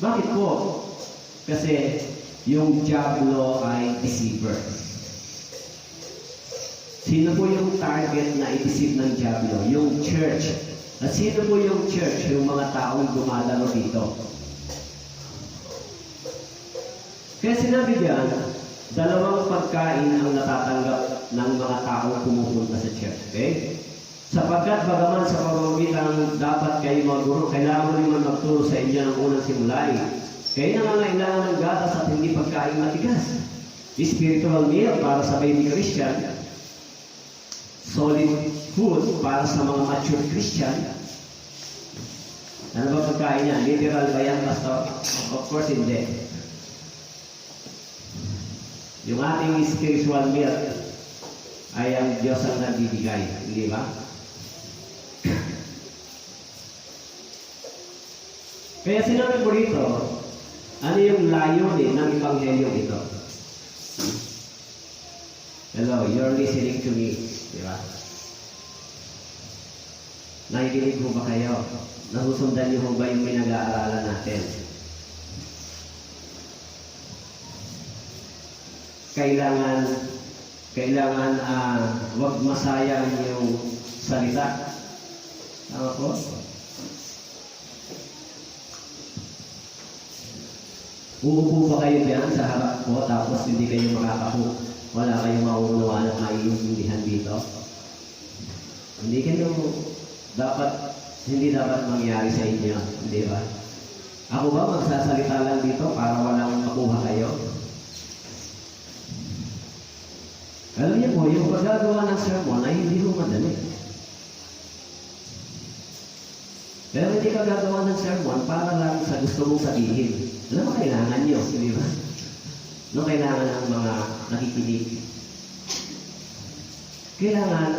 Bakit po? Kasi yung diablo ay deceiver. Sino po yung target na i-deceive ng diablo? Yung church. At sino po yung church? Yung mga taong dumadalo dito. Kaya sinabi diyan, dalawang pagkain ang natatanggap ng mga taong pumupunta sa church. Okay? Sapagkat bagaman sa pamamagitan dapat kayo maguro, kailangan mo naman magturo sa inyo ng unang simulay. Kaya nangangailangan ng gatas at hindi pagkain matigas. Spiritual meal para sa baby Christian. Solid food para sa mga mature Christian. Ano ba pagkain niya? Literal ba yan, Pastor? Of course, hindi. Yung ating spiritual meal ay ang Diyos ang nagbibigay. Hindi ba? Kaya sinabi ko rito, ano yung layunin ng Ebanghelyo ito? Hello, you're listening to me. Di ba? Nakikinig mo ba kayo? Nasusundan niyo ba yung pinag-aaralan natin? Kailangan wag masayang yung salita. Tama po? Uupo pa kayo diyan sa harap ko tapos hindi kayo makakapo. Wala kayong mauunawaan at maiintindihan dito. Hindi dapat mangyari sa inyo. Hindi ba? Ako ba magsasalita lang dito para walang makuha kayo? Alam niyo po, yung paggagawa ng sermon ay hindi mo madali. Pero hindi ka gagawa ng sermon para lang sa gusto mong sabihin. Alam mo, kailangan nyo, di ba? No, kailangan ng mga nakikinig. Kailangan,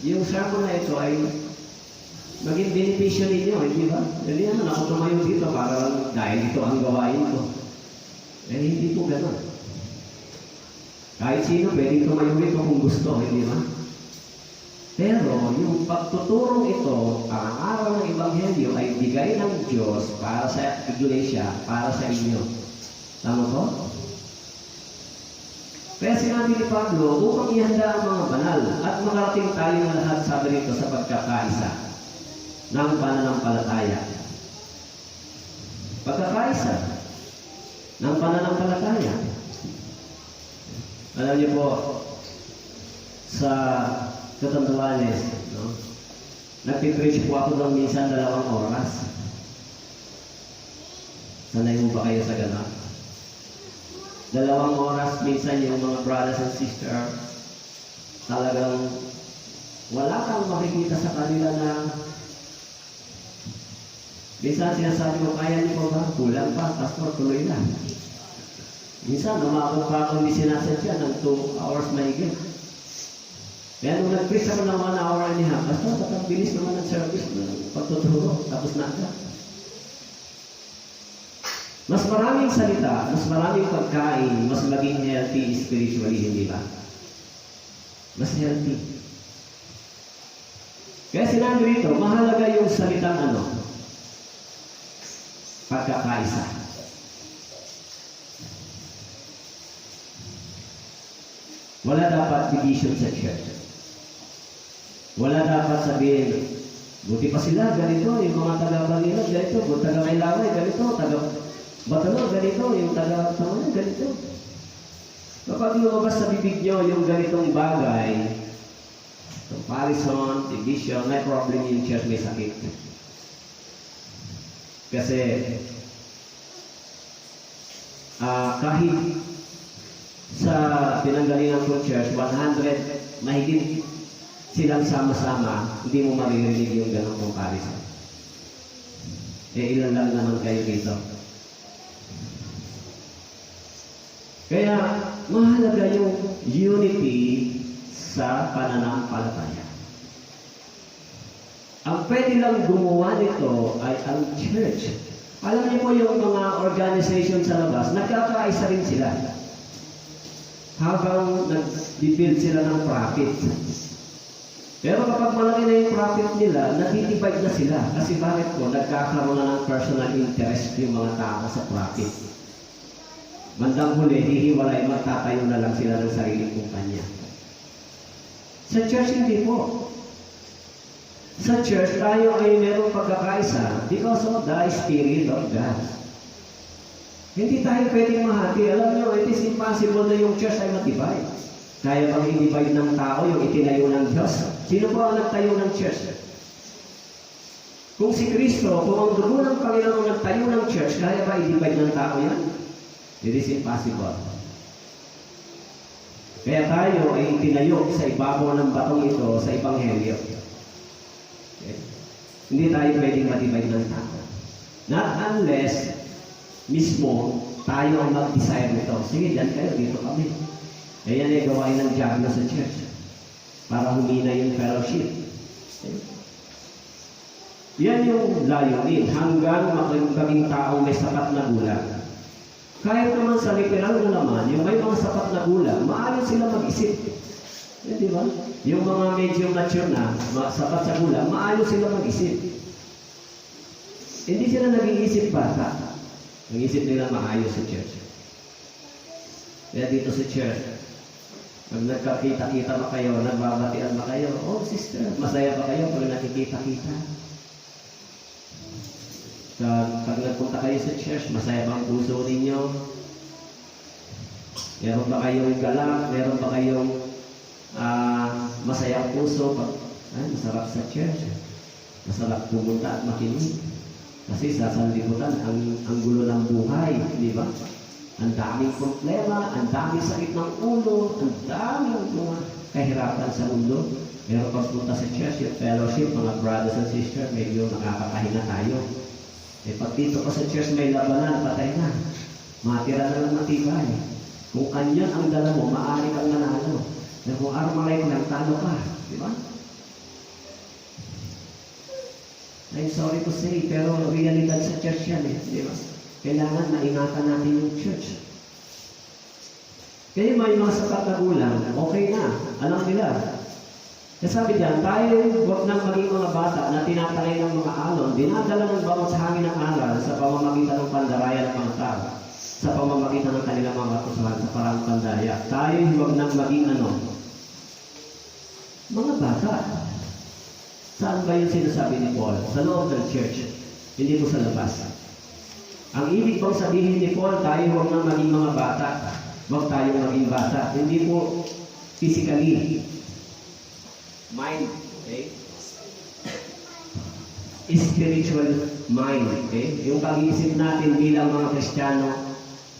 yung sermon na ito ay maging benepisyo ninyo, di ba? Hindi naman ako tumayo dito para dahil ito ang gawain ko. Eh, hindi po gano'n. Kahit sino, pwede tumayo dito kung gusto, di ba? Pero yung pagtuturong ito, ang araw ng Ebanghelyo ay bigay ng Diyos para sa Iglesia, para sa inyo. Tama po? Kaya sinabi ni Pablo, upang ihanda ang mga banal at makarating tayo na lahat, sabi nito, sa pagkakaisa ng pananampalataya. Pagkakaisa ng pananampalataya. Alam niyo po, sa Catanduanes, no? Nagpipreach po ako ng minsan 2 oras. Sanay mo ba kayo sa gano'n? 2 oras minsan yung mga brothers and sisters, talagang wala kang makikita sa kanila na minsan sinasabi ko, kaya niyo po ba? Kulang pa, pastor, tuloy na. Minsan, umabot pa ako hindi sinasadya ng 2 hours mahigit. Kaya nung nag-preach ako ng 1 hour and a half, pastor, bilis naman ang service ng pagtuturo, tapos na agad. Mas maraming salita, mas maraming pagkain, mas maging healthy spiritually, hindi ba? Mas healthy. Kaya sinabi rito, mahalaga yung salitang pagkakaisa. Wala dapat division sa church. Wala dapat sabihin, buti pa sila, ganito, yung mga taga-Bangilan, ganito, taga-Maylaway, ganito, taga-Batanor, ganito, yung taga-Tangan, ganito. Kapag lumabas sa bibig nyo yung ganitong bagay, comparison, division, may problem yung church, may sakit. Kasi, kahit sa pinanggalingan ko church, 100, mahigit silang sama-sama, hindi mo maririnig yung ganong comparison. Ilan lang naman kayo dito. Kaya, mahalaga yung unity sa pananampalataya. Ang pwede lang gumawa nito ay ang church. Alam niyo po yung mga organization sa labas, nagkakaisa rin sila. Habang nag-build sila ng profit. Pero kapag malaki na yung profit nila, nag-divide na sila. Kasi bakit po? Nagkakaroon na ng personal interest yung mga tao sa profit. Bandang huli, hihiwalay, magtatayo na lang sila ng sariling kumpanya. Sa church, hindi po. Sa church, tayo ay merong pagkakaisa because of the Spirit of God. Hindi tayo pwedeng mahati. Alam nyo, it is impossible na yung church ay matibay. Kaya bang i-divide ng tao yung itinayo ng Diyos? Sino po ang nagtayo ng church? Kung si Kristo, kung ang dugo ng Panginoon nagtayo ng church, kaya ba i-divide ng tao yan? It is impossible. Kaya tayo ay itinayo sa ibabaw ng batong ito sa Ebanghelyo. Okay? Hindi tayo pwedeng matibay ng tao. Not unless mismo tayo ang mag-desire nito. Sige, dyan kayo, dito kami. Kaya yan ay gawain ng diablo sa church para humina yung fellowship. Okay? Yan yung layunin hanggang maging taong may sapat na gulang. Kahit naman sa literal na naman, yung may mga sapat na gulang, maayos sila mag-isip. Di ba? Yung mga medyo mature na, sapat sa gulang, maayos sila mag-isip. Hindi sila nag-iisip bata. Nag-iisip nila maayos sa church. Kaya dito sa church, pag nagkakita-kita ba kayo, nagbabatian ba kayo, oh sister, masaya ba kayo pag nakikita-kita? Pag nagpunta kayo sa church, masaya ba ang puso ninyo? Meron ba kayong galak? Meron ba kayong masaya ang puso? Masarap sa church. Masarap pumunta at makinig. Kasi sa sanlibutan, ang gulo ng buhay, di ba? Ang daming problema, ang daming sakit ng ulo, ang daming mga kahirapan sa mundo. Pero pagpunta sa church, yung fellowship, mga brothers and sisters, medyo nakakapahinga tayo. Pag dito ka sa church may labanan, patay na. Matira na lang matibay. Kung kanyan ang dala mo, maaari kang manalo. Na kung araw-malay ko lang, talo ka. Di ba? I'm sorry to say, pero realidad sa church yan di ba? Kailangan maingatan natin yung church. Kaya may mga sapat na gulang, okay na. Alam nila. Kasabi diyan, tayo huwag nang maging mga bata na tinatangay ng mga alon, dinadala ng bawat sa hangin ng aral sa pamamagitan ng pandarayan ng mga tao, sa pamamagitan ng kanilang mga katusahan sa parang pandaya. Tayo huwag nang maging mga bata. Saan ba yung sinasabi ni Paul? Sa loob ng church, hindi po sa labas. Ang ibig bang sabihin ni Paul, tayo huwag nang maging mga bata. Huwag tayong maging bata. Hindi po physically. Mind, okay? Spiritual mind, okay? Yung pag-iisip natin bilang mga Kristiyano,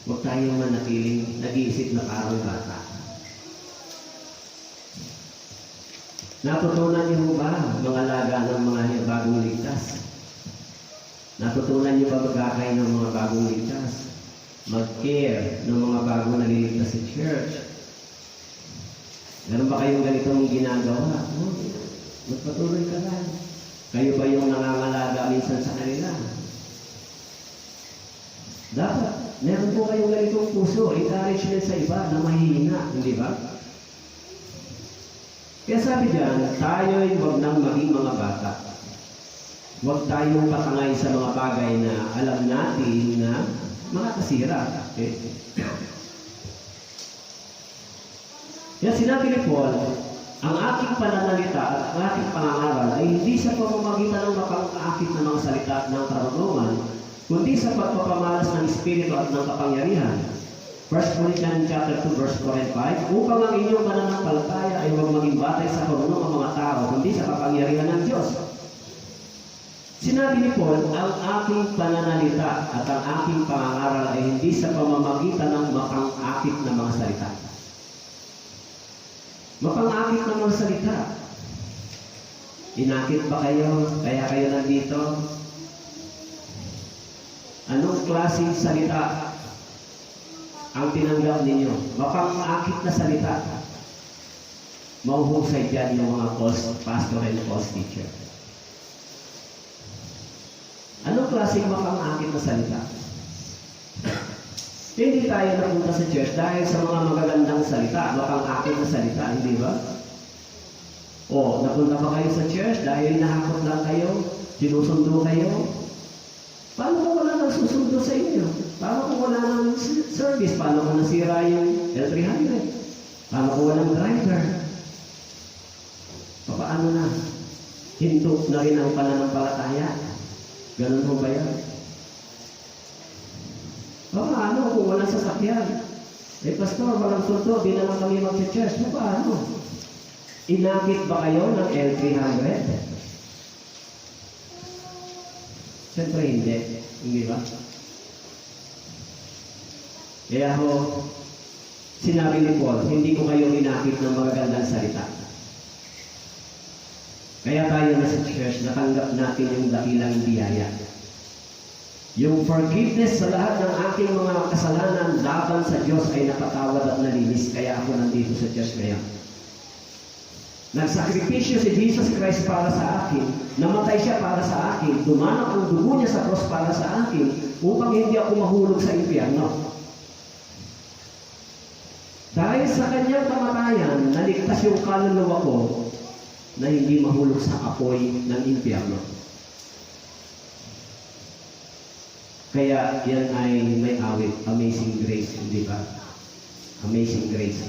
huwag tayong manatiling nag-iisip na parang bata. Natutunan niyo ba mga laga ng mga bagong ligtas? Natutunan niyo ba magkakain ng mga bagong ligtas? Mag-care ng mga bagong naliligtas sa church? Meron ba kayong ganitong ginagawa? Magpatuloy ka lang. Kayo ba yung nangangalaga minsan sa kanila? Dapat, meron po kayong ganitong puso, encouragement sa iba na mahihina, hindi ba? Kaya sabi diyan, tayo'y huwag nang maging mga bata. Huwag tayong patangay sa mga bagay na alam natin na makakasira. Okay? Kaya sinabi ni Paul, ang aking pananalita at ang aking pangangaral ay hindi sa pamamagitan ng mapang-aakit na mga salita ng karunungan, kundi sa pagpapamalas ng Espiritu at ng kapangyarihan. 1 Corinthians chapter 2, verse 4 and 5, upang ang inyong pananampalataya ay huwag maging batay sa karunungan ng mga tao, kundi sa kapangyarihan ng Diyos. Sinabi ni Paul, ang aking pananalita at ang aking pangangaral ay hindi sa pamamagitan ng mapang-akit na mga salita. Mapang-akit na mga salita. Inakit ba kayo? Kaya kayo nandito? Anong klaseng salita ang tinanggap ninyo? Mapang-akit na salita. Mauhusay dyan yung mga false pastor and false teacher. Anong klaseng mapang-akit na salita? Hindi tayo napunta sa church dahil sa mga magagandang salita, mapang-akit na salita, hindi ba? O, napunta ba kayo sa church dahil nahakot lang kayo, sinusundo kayo? Paano kung wala nang susundo sa inyo? Paano kung wala nang service? Paano kung nasira yung L300? Paano kung walang driver? Paano na? Hinto na rin ang pananampalataya. Ganun po ba yan? Paano kung walang sasakyan? Eh, pastor, walang sundo, di naman kami mag-church. Paano? Inakit ba kayo ng L300? Siyempre hindi. Hindi ba? Kaya ho, sinabi ni Paul, hindi ko kayo inakit ng magagandang salita. Kaya tayo na sa church, natanggap natin yung dakilang biyaya. Yung forgiveness sa lahat ng aking mga kasalanan laban sa Diyos ay napatawad at nalinis. Kaya ako nandito sa church ngayon. Nagsakripisyo si Jesus Christ para sa akin. Namatay siya para sa akin. Dumanak ang dugo niya sa cross para sa akin upang hindi ako mahulog sa impyerno. Dahil sa kanyang kamatayan, naligtas yung kaluluwa ko na hindi mahulog sa apoy ng impyerno. Kaya yan ay may awit, Amazing Grace, hindi ba? Amazing Grace.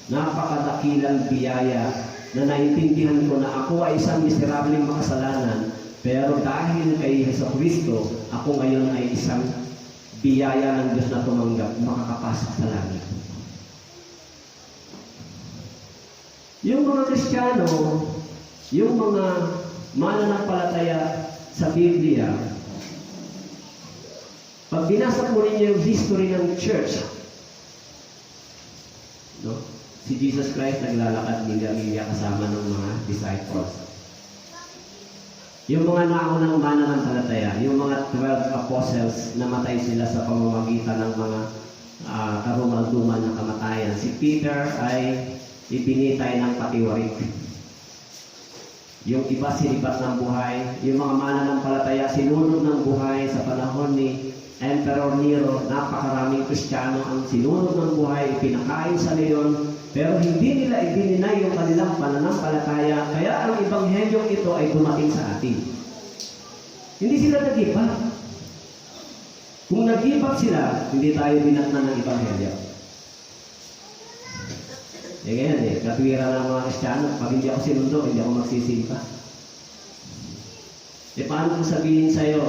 Napakadakilang biyaya na naintindihan ko na ako ay isang miserableng makasalanan, pero dahil kay Jesucristo, ako ngayon ay isang biyaya ng Diyos na tumanggap, makakapasok sa langit. Yung mga Kristiyano, yung mga mananampalataya sa Biblia, pag binasa po ninyo yung history ng church, no? Si Jesus Christ naglalakad milya-milya kasama ng mga disciples. Yung mga naunang mananampalataya, yung mga 12 apostles, namatay sila sa pamamagitan ng mga karumalduman na kamatayan. Si Peter ay ipinitay ng patiwarik. Yung iba sinipat ng buhay, yung mga mananampalataya sinunod ng buhay sa panahon ni Emperor Nero. Napakaraming Kristiyano ang sinunod ng buhay, pinakain sa leon, pero hindi nila ibininay yung kanilang pananampalataya. Kaya ang ebanghelyong ito ay dumating sa atin. Hindi sila nag-give up. Kung nag-give up sila, hindi tayo binatnan ng ebanghelyo. Ganyan katuwiran ng mga Kristiyano, pag hindi ako sinundo, hindi ako magsisimpa. Paano kung sabihin sa'yo,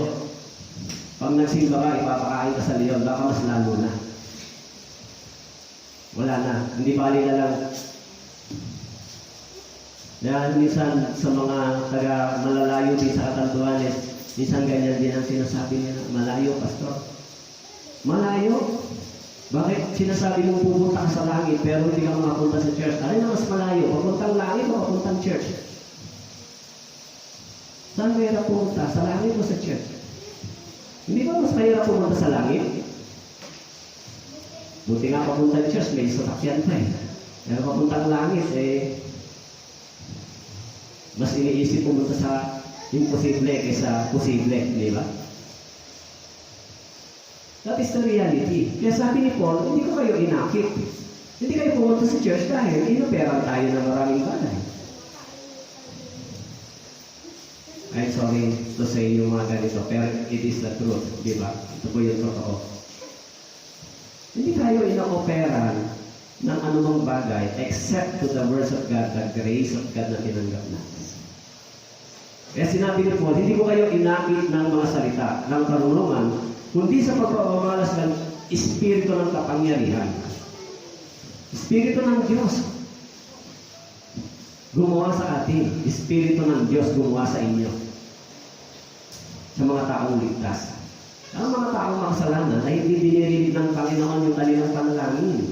pag nagsimba ka, ipapakain ka sa leon, baka mas lalo na. Wala na. Hindi bali na lang. Dahil minsan sa mga taga-malalayo din sa Catanduanes, minsan ganyan din ang sinasabi nila, malayo, pastor. Malayo? Bakit sinasabi mong pupunta ka sa langit pero hindi ka makapunta sa church? Alin na mas malayo? Papuntang langit o papuntang church? Saan mahirap pumunta? Sa langit o sa church? Hindi ba mas mahirap pumunta sa langit? Buti nga papuntang church, may sasakyan pa eh. Pero papuntang langit mas iniisip pumunta sa imposible kaysa posible, di ba? That is the reality. Kaya sabi ni Paul, hindi ko kayo inakit. Hindi kayo pumunta sa church dahil inuperan tayo ng maraming bagay. I'm sorry to say yung mga ganito, pero it is the truth, di ba? Ito po yung totoo. Hindi tayo inoperan ng anumang bagay except to the words of God, the grace of God na tinanggap natin. Kaya sinabi ni Paul, hindi ko kayo inakit ng mga salita, ng karunungan, kundi sa pagpapamalas ng Espiritu ng kapangyarihan. Espiritu ng Diyos gumawa sa atin. Espiritu ng Diyos gumawa sa inyo. Sa mga taong ligtas. Ang mga taong makasalanan ay hindi dinirinig ng Panginoon yung kanilang panalangin.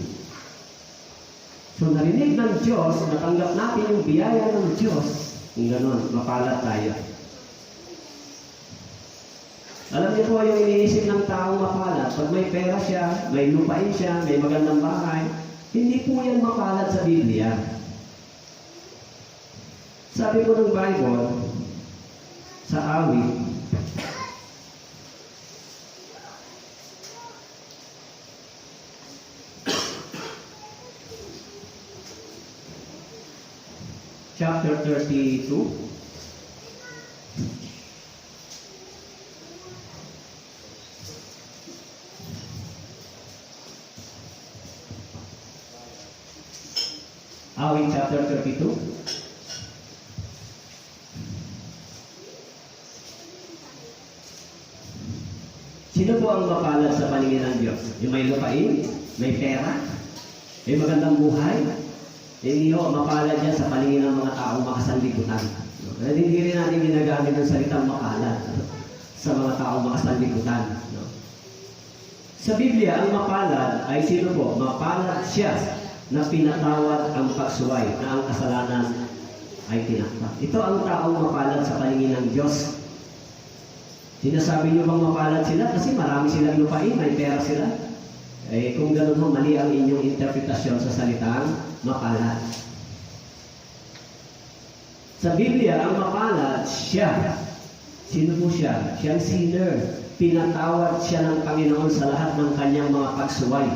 So narinig ng Diyos, natanggap natin yung biyaya ng Diyos. Kung gano'n, mapalad tayo. Alam niyo po yung iniisip ng taong mapalad, pag may pera siya, may lupain siya, may magandang bahay, hindi po yan mapalad sa Biblia. Sabi po ng Bible, sa awit, chapter 32, awit chapter 32. Sino po ang mapalad sa paningin ng Diyos? Yung may lupain, may pera, may magandang buhay. Hindi ho, mapalad yan sa paningin ng mga taong makasanlibutan. Hindi rin natin ginagamit ng salitang mapalad sa mga taong makasanlibutan. Sa Biblia, ang mapalad ay sino po? Mapalad siya na pinatawad ang pagsuway na ang kasalanan ay tinaktak. Ito ang taong mapalad sa paningin ng Diyos. Sinasabi niyo bang mapalad sila? Kasi marami silang lupain, may pera sila. Eh, kung gano'n mo, mali ang inyong interpretasyon sa salitang mapalad. Sa Biblia, ang mapalad, siya. Sino po siya? Siyang sinner. Pinatawad siya ng Panginoon sa lahat ng kanyang mga pagsuway.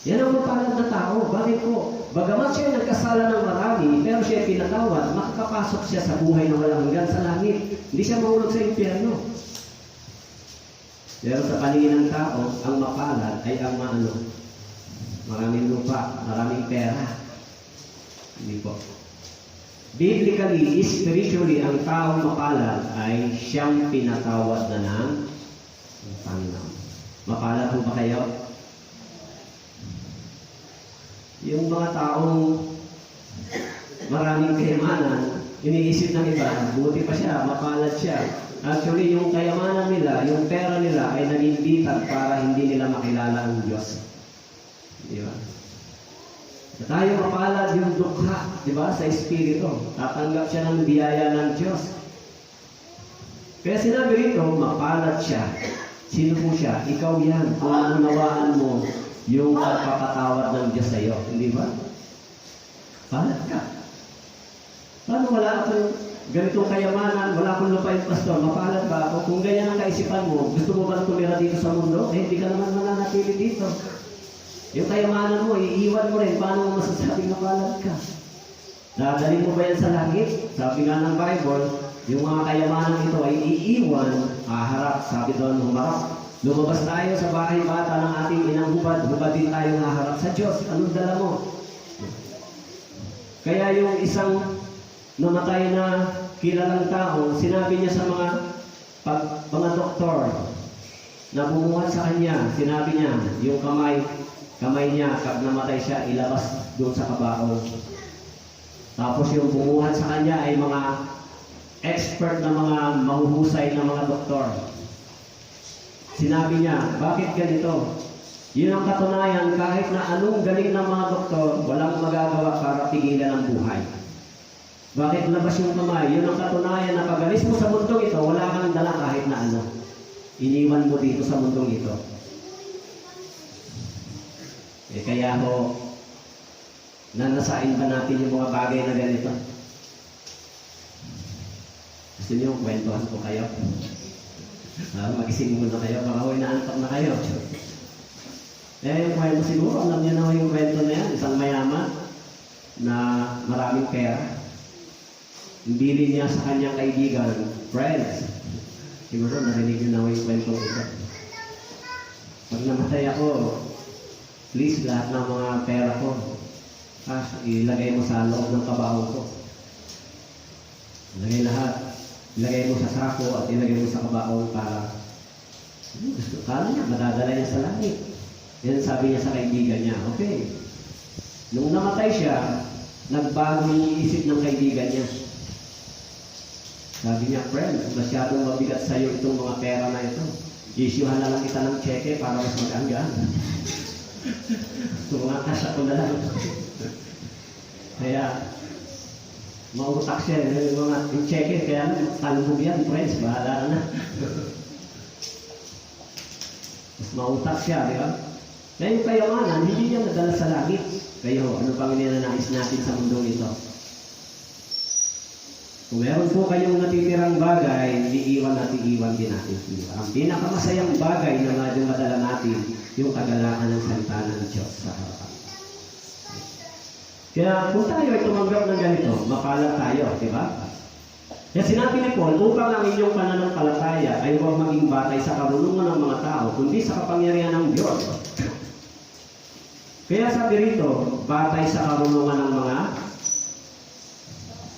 Yan ang mapalad na tao. Bakit po? Bagamat siya nagkasala ng marami, pero siya pinatawad, makakapasok siya sa buhay na walang hanggan sa langit. Hindi siya mahulog sa impyerno. Pero sa paningin ng tao, ang mapalad ay ang maraming lupa, maraming pera. Hindi po. Biblically, spiritually, ang taong mapalad ay siyang pinatawad na ng Panginoon. Mapalad po ba kayo? Yung mga taong maraming kayamanan, iniisip ng iba, buti pa siya, mapalad siya. Actually, yung kayamanan nila, yung pera nila ay naging bitag para hindi nila makilala ang Diyos. Di ba? Na tayo mapalad yung dukha, di ba, sa Espiritu. Tatanggap siya ng biyaya ng Diyos. Kaya sinabi rito, mapalad siya. Sino po siya? Ikaw yan. Kung unawaan mo yung pagpapatawad ng Diyos sa iyo. Hindi ba? Palad ka. Paano wala akong ganitong kayamanan, wala akong lupain, pastor, mapalad ba ako? Kung ganyan ang kaisipan mo, gusto mo ba tumira dito sa mundo? Eh, hindi ka naman mananatili dito. Yung kayamanan mo, iiwan mo rin. Paano mo masasabing mapalad ka? Dadalhin mo ba yan sa langit? Sabi nga ng Bible, yung mga kayamanan ito ay iiwan, haharap. Sabi doon, humarap. Lumabas tayo sa bahay bata ng ating inang hubad, hubad din tayo haharap sa Diyos. Anong dala mo? Kaya yung isang namatay na kilalang tao, sinabi niya sa mga doktor na bumuhat sa kanya, sinabi niya, yung kamay niya, pag namatay siya, ilabas doon sa kabao. Tapos yung bumuhat sa kanya ay mga expert na mga mahuhusay na mga doktor. Sinabi niya, bakit ganito? Yun ang katunayan, kahit na anong galing ng mga doktor, walang magagawa para pigilan ang buhay. Bakit labas yung kamay? Yun ang katunayan na pag-alis mo sa mundong ito, wala kang dala kahit na ano. Iniwan mo dito sa mundong ito. Eh kaya ho, nanasain ba natin yung mga bagay na ganito? Gusto niyo, kwentuhan ko kayo. Magising muna kayo, baka ho inaantok na kayo. Yung kwento siguro, alam niyo na yung kwento na yan, isang mayaman na maraming pera. Bili niya sa kanyang kaibigan, friends. Siguro narinig niyo na yung kwento ito. Pag namatay ako, please lahat ng mga pera ko, ilagay mo sa loob ng kabaho ko. Ilagay lahat. Ilagay mo sa sako at ilagay mo sa kabaho para kala niya, madadala niya sa langit. Yan sabi niya sa kaibigan niya, okay. Nung namatay siya, nagbago yung isip ng kaibigan niya. Sabi niya, friend, masyadong mabigat sa iyo itong mga pera na ito. Isyuhan na lang kita ng cheque para mas mag-anggan. Tumangakas ako na lang. Kaya, mautak siya. Yung cheque, kaya talbog yan, friends, bahala na. Mas mautak siya, di ba? Kaya yung kayamanan, hindi niya nadala sa langit. Kayo, ano pang ninanais natin sa mundong ito? Kung meron po kayong natitirang bagay, iiwan din natin. Ang pinakamasayang bagay na medyo madala natin, yung kagalakan ng salita ng Diyos sa harapan. Kaya kung tayo ay tumanggap ng ganito, mapalad tayo, di ba? Kaya sinabi ni Paul, upang ang inyong pananampalataya ay huwag maging batay sa karunungan ng mga tao, kundi sa kapangyarihan ng Diyos. Kaya sabi rito, batay sa karunungan ng mga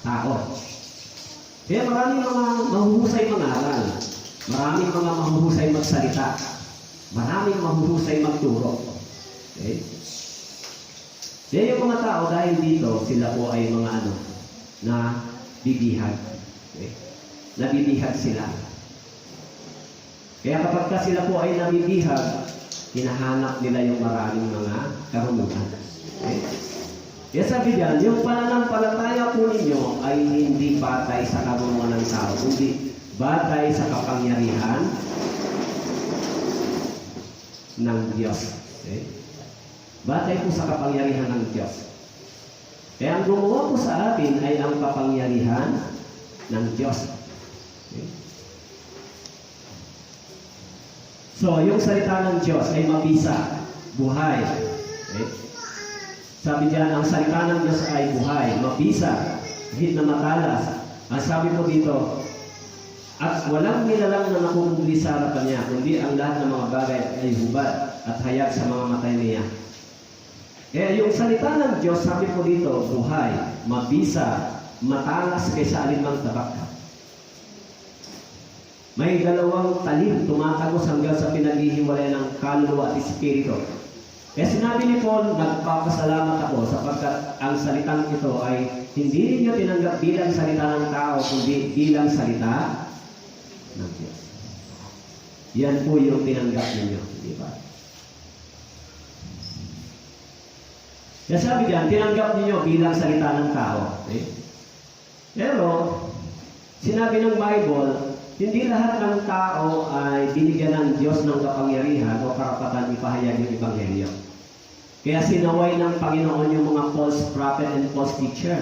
tao. Kaya maraming mga mahuhusay mangaral, maraming mga mahuhusay magsalita, maraming mahuhusay magturo. Okay? Kaya yung mga tao dahil dito, sila po ay mga na bibihag. Okay? Nabibihag sila. Kaya kapag sila po ay nabibihag, hinahanap nila yung maraming mga karunungan. Okay? Kaya sabi diyan, yung pananampalataya po ninyo ay hindi batay sa karunungan ng tao, kundi batay sa kapangyarihan ng Diyos. Okay? Batay po sa kapangyarihan ng Diyos. Kaya ang gumawa po sa atin ay ang kapangyarihan ng Diyos. Okay? So, yung salita ng Diyos ay mabisa, buhay. Okay? Sabi diyan, ang salita ng Diyos ay buhay, mabisa, higit na matalas. Ang sabi po dito, at walang nilalang na nakukuli sa harapan niya, kundi ang lahat ng mga bagay ay hubad at hayag sa mga matay niya. Kaya yung salita ng Diyos, sabi po dito, buhay, mabisa, matalas kaysa alinmang tabak. May dalawang talim tumatagos hanggang sa pinaghihiwalay ng kaluluwa at espiritu. Kaya sinabi ni Paul, nagpapasalamat ako sapagkat ang salitang ito ay hindi ninyo tinanggap bilang salita ng tao, kundi bilang salita ng Diyos. Yan po yung tinanggap ninyo, di ba? Kaya sabi diyan, tinanggap ninyo bilang salita ng tao. Okay? Pero, sinabi ng Bible, hindi lahat ng tao ay binigyan ng Diyos ng kapangyarihan o karapatan ipahayag yung Ebanghelyo. Kaya sinaway ng Panginoon yung mga false prophet and false teacher.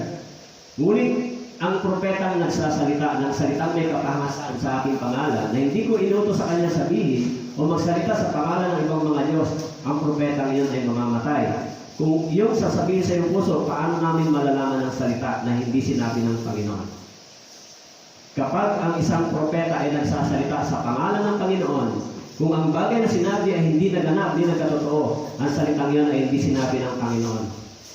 Ngunit, ang propetang nagsasalita ng salitang may kapangasan sa aking pangalan, na hindi ko inutos sa kanya sabihin o magsalita sa pangalan ng ibang mga Diyos, ang propetang yun ay mamamatay. Kung yung sasabihin sa iyong puso, paano namin malalaman ang salita na hindi sinabi ng Panginoon? Kapag ang isang propeta ay nagsasalita sa pangalan ng Panginoon, kung ang bagay na sinabi ay hindi naganap, hindi nagkatotoo, ang salitang yun ay hindi sinabi ng Panginoon.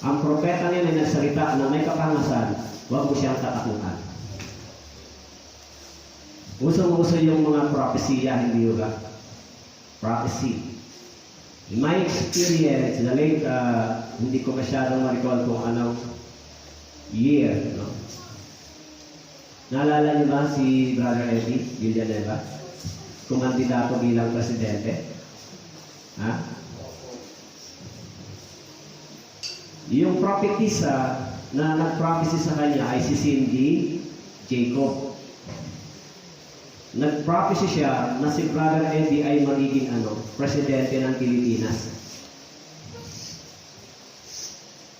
Ang propeta niya ay nagsalita na may kapangasan, huwag mo siyang tatakutan. Usong-uso yung mga propesya, hindi ba? Prophecy. In my experience, na late, hindi ko masyadong ma-recall kung anong year, no? Naalala niyo ba si Brother Eddie Villanueva? Kumandidato bilang presidente? Ha? Yung prophetessa na nag-prophecy sa kanya ay si Cindy Jacob. Nag-prophecy siya na si Brother Eddie ay magiging presidente ng Pilipinas.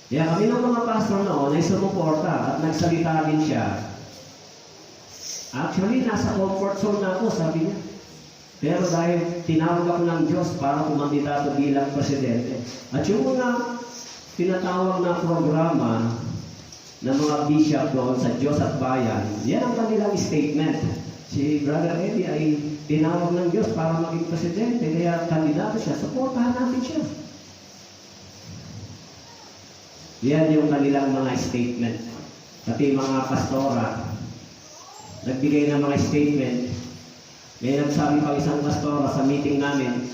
Kaya kami ng mga pastor noon ay sumuporta at nagsalita din siya. Actually, nasa comfort zone na ako, sabi niya. Pero dahil tinawag ako ng Diyos para kumandidato bilang presidente, at yung mga tinatawag na programa ng mga bishop doon sa Diyos at Bayan, yan ang kanilang statement. Si Brother Eddie ay tinawag ng Diyos para maging presidente, kaya kandidato siya, supportahan natin siya. Yan yung kanilang mga statement. Pati mga pastora, nagbigay ng mga statement. May nagsabi pa isang pastora sa meeting namin,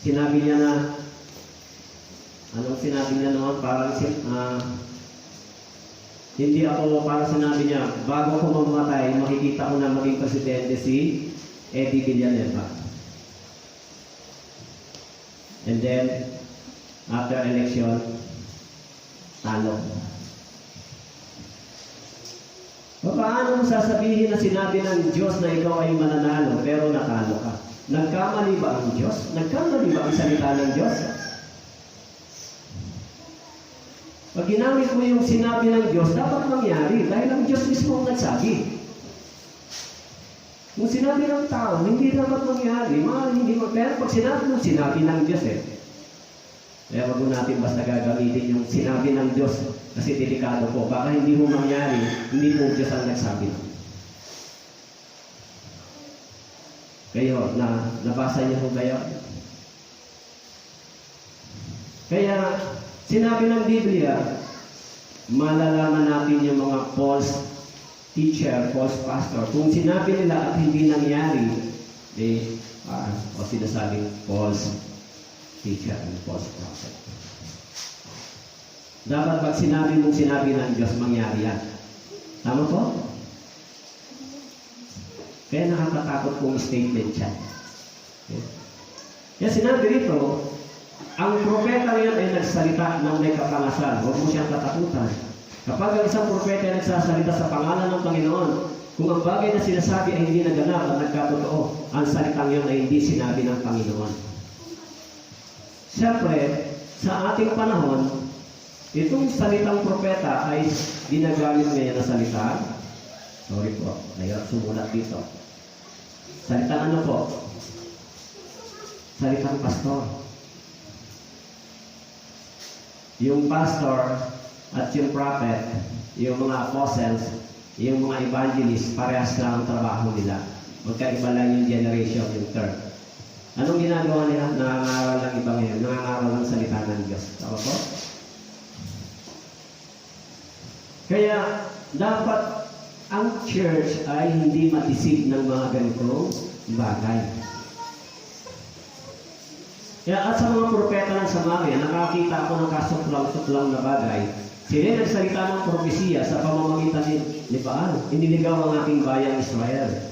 sinabi niya na, anong sinabi niya naman, parang hindi ako, para sinabi niya, bago ko mamatay, makikita ko na maging presidente si Eddie Villanueva. And then, after election, talo. Paano mo sasabihin na sinabi ng Diyos na ikaw ay mananalo pero natalo ka? Nagkamali ba ang Diyos? Nagkamali ba ang salita ng Diyos? Pag ginamit mo yung sinabi ng Diyos, dapat mangyari dahil ang Diyos mismo ang nagsabi. Kung sinabi ng tao, hindi dapat mangyari. Pero pag sinabi ng Diyos kaya wag mo natin basta gagamitin yung sinabi ng Diyos kasi delikado po. Baka hindi mo mangyari, hindi po Diyos ang nagsabi. Kayo, nabasa niyo po kayo? Kaya, sinabi ng Biblia, malalaman natin yung mga false teacher, false pastor. Kung sinabi nila at hindi nangyari, o sinasabing false teacher and false prophet. Dapat pag sinabi mong sinabi ng Diyos, mangyari yan. Tama po? Kaya nakakatakot pong statement siya. Okay. Kaya sinabi rito, ang propeta yan ay nagsalita ng may kapangasan. Huwag mo siyang katakutan. Kapag ang isang propeta ay nagsasalita sa pangalan ng Panginoon, kung ang bagay na sinasabi ay hindi naganap at nagkatotoo, ang salitang yun ay hindi sinabi ng Panginoon. Siyempre, sa ating panahon, itong salitang propeta ay ginagamit ngayon na salita. Sorry po, ayaw sumulat dito. Salitang ano po? Salitang pastor. Yung pastor at yung prophet, yung mga apostles, yung mga evangelists, parehas lang ang trabaho nila. Magkaiba lang yung generation, yung term. Anong ginagawa nila? Nangangaral ng iba ngayon. Nangangaral ng salita ng Diyos. Tama po? Kaya, dapat ang church ay hindi matisig ng mga ganitong bagay. Kaya at sa mga propeta ng Samaria, nakakita ako ng kasuklang-suklang na bagay. Sila nagsalita ng propesiya sa pamamagitan ni Baal. Iniligaw ang aking bayang Israel.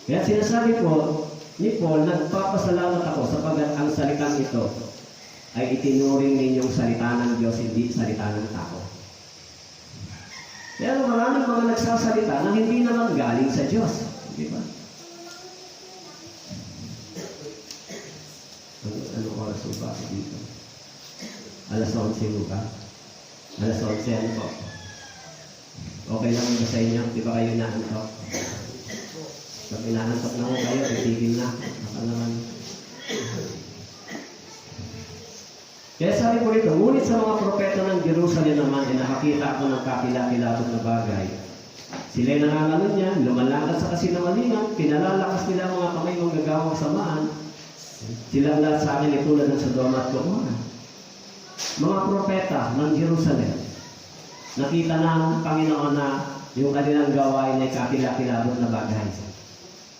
Kaya sinasabi po, ni Paul, nagpapasalamat ako sapagat ang salitang ito ay itinuring ninyong salita ng Diyos, hindi salita ng tao. Kaya maraming mga nagsasalita na hindi naman galing sa Diyos. Di ba? Ano oras po ba dito? Alas 11 ba? Alas 11 ano po? Okay lang ba sa inyo? Di ba kayo naantok? Pag inaantok na ko kayo, titigil na. Baka naman. Kaya sabi ko rito, ngunit sa mga propeta ng Jerusalem naman, nakakita ako ng kakilakilabot na bagay. Sila'y nangangalan niya, lumalakad sa kasinungalingan, pinalalakas nila ang mga kamay mong gagawang samaan. Silang lahat sa akin ay tulad ng Sodoma at Gomorra. Mga propeta ng Jerusalem, nakita na ang Panginoon na yung kanilang gawain ay kakilakilabot na bagay.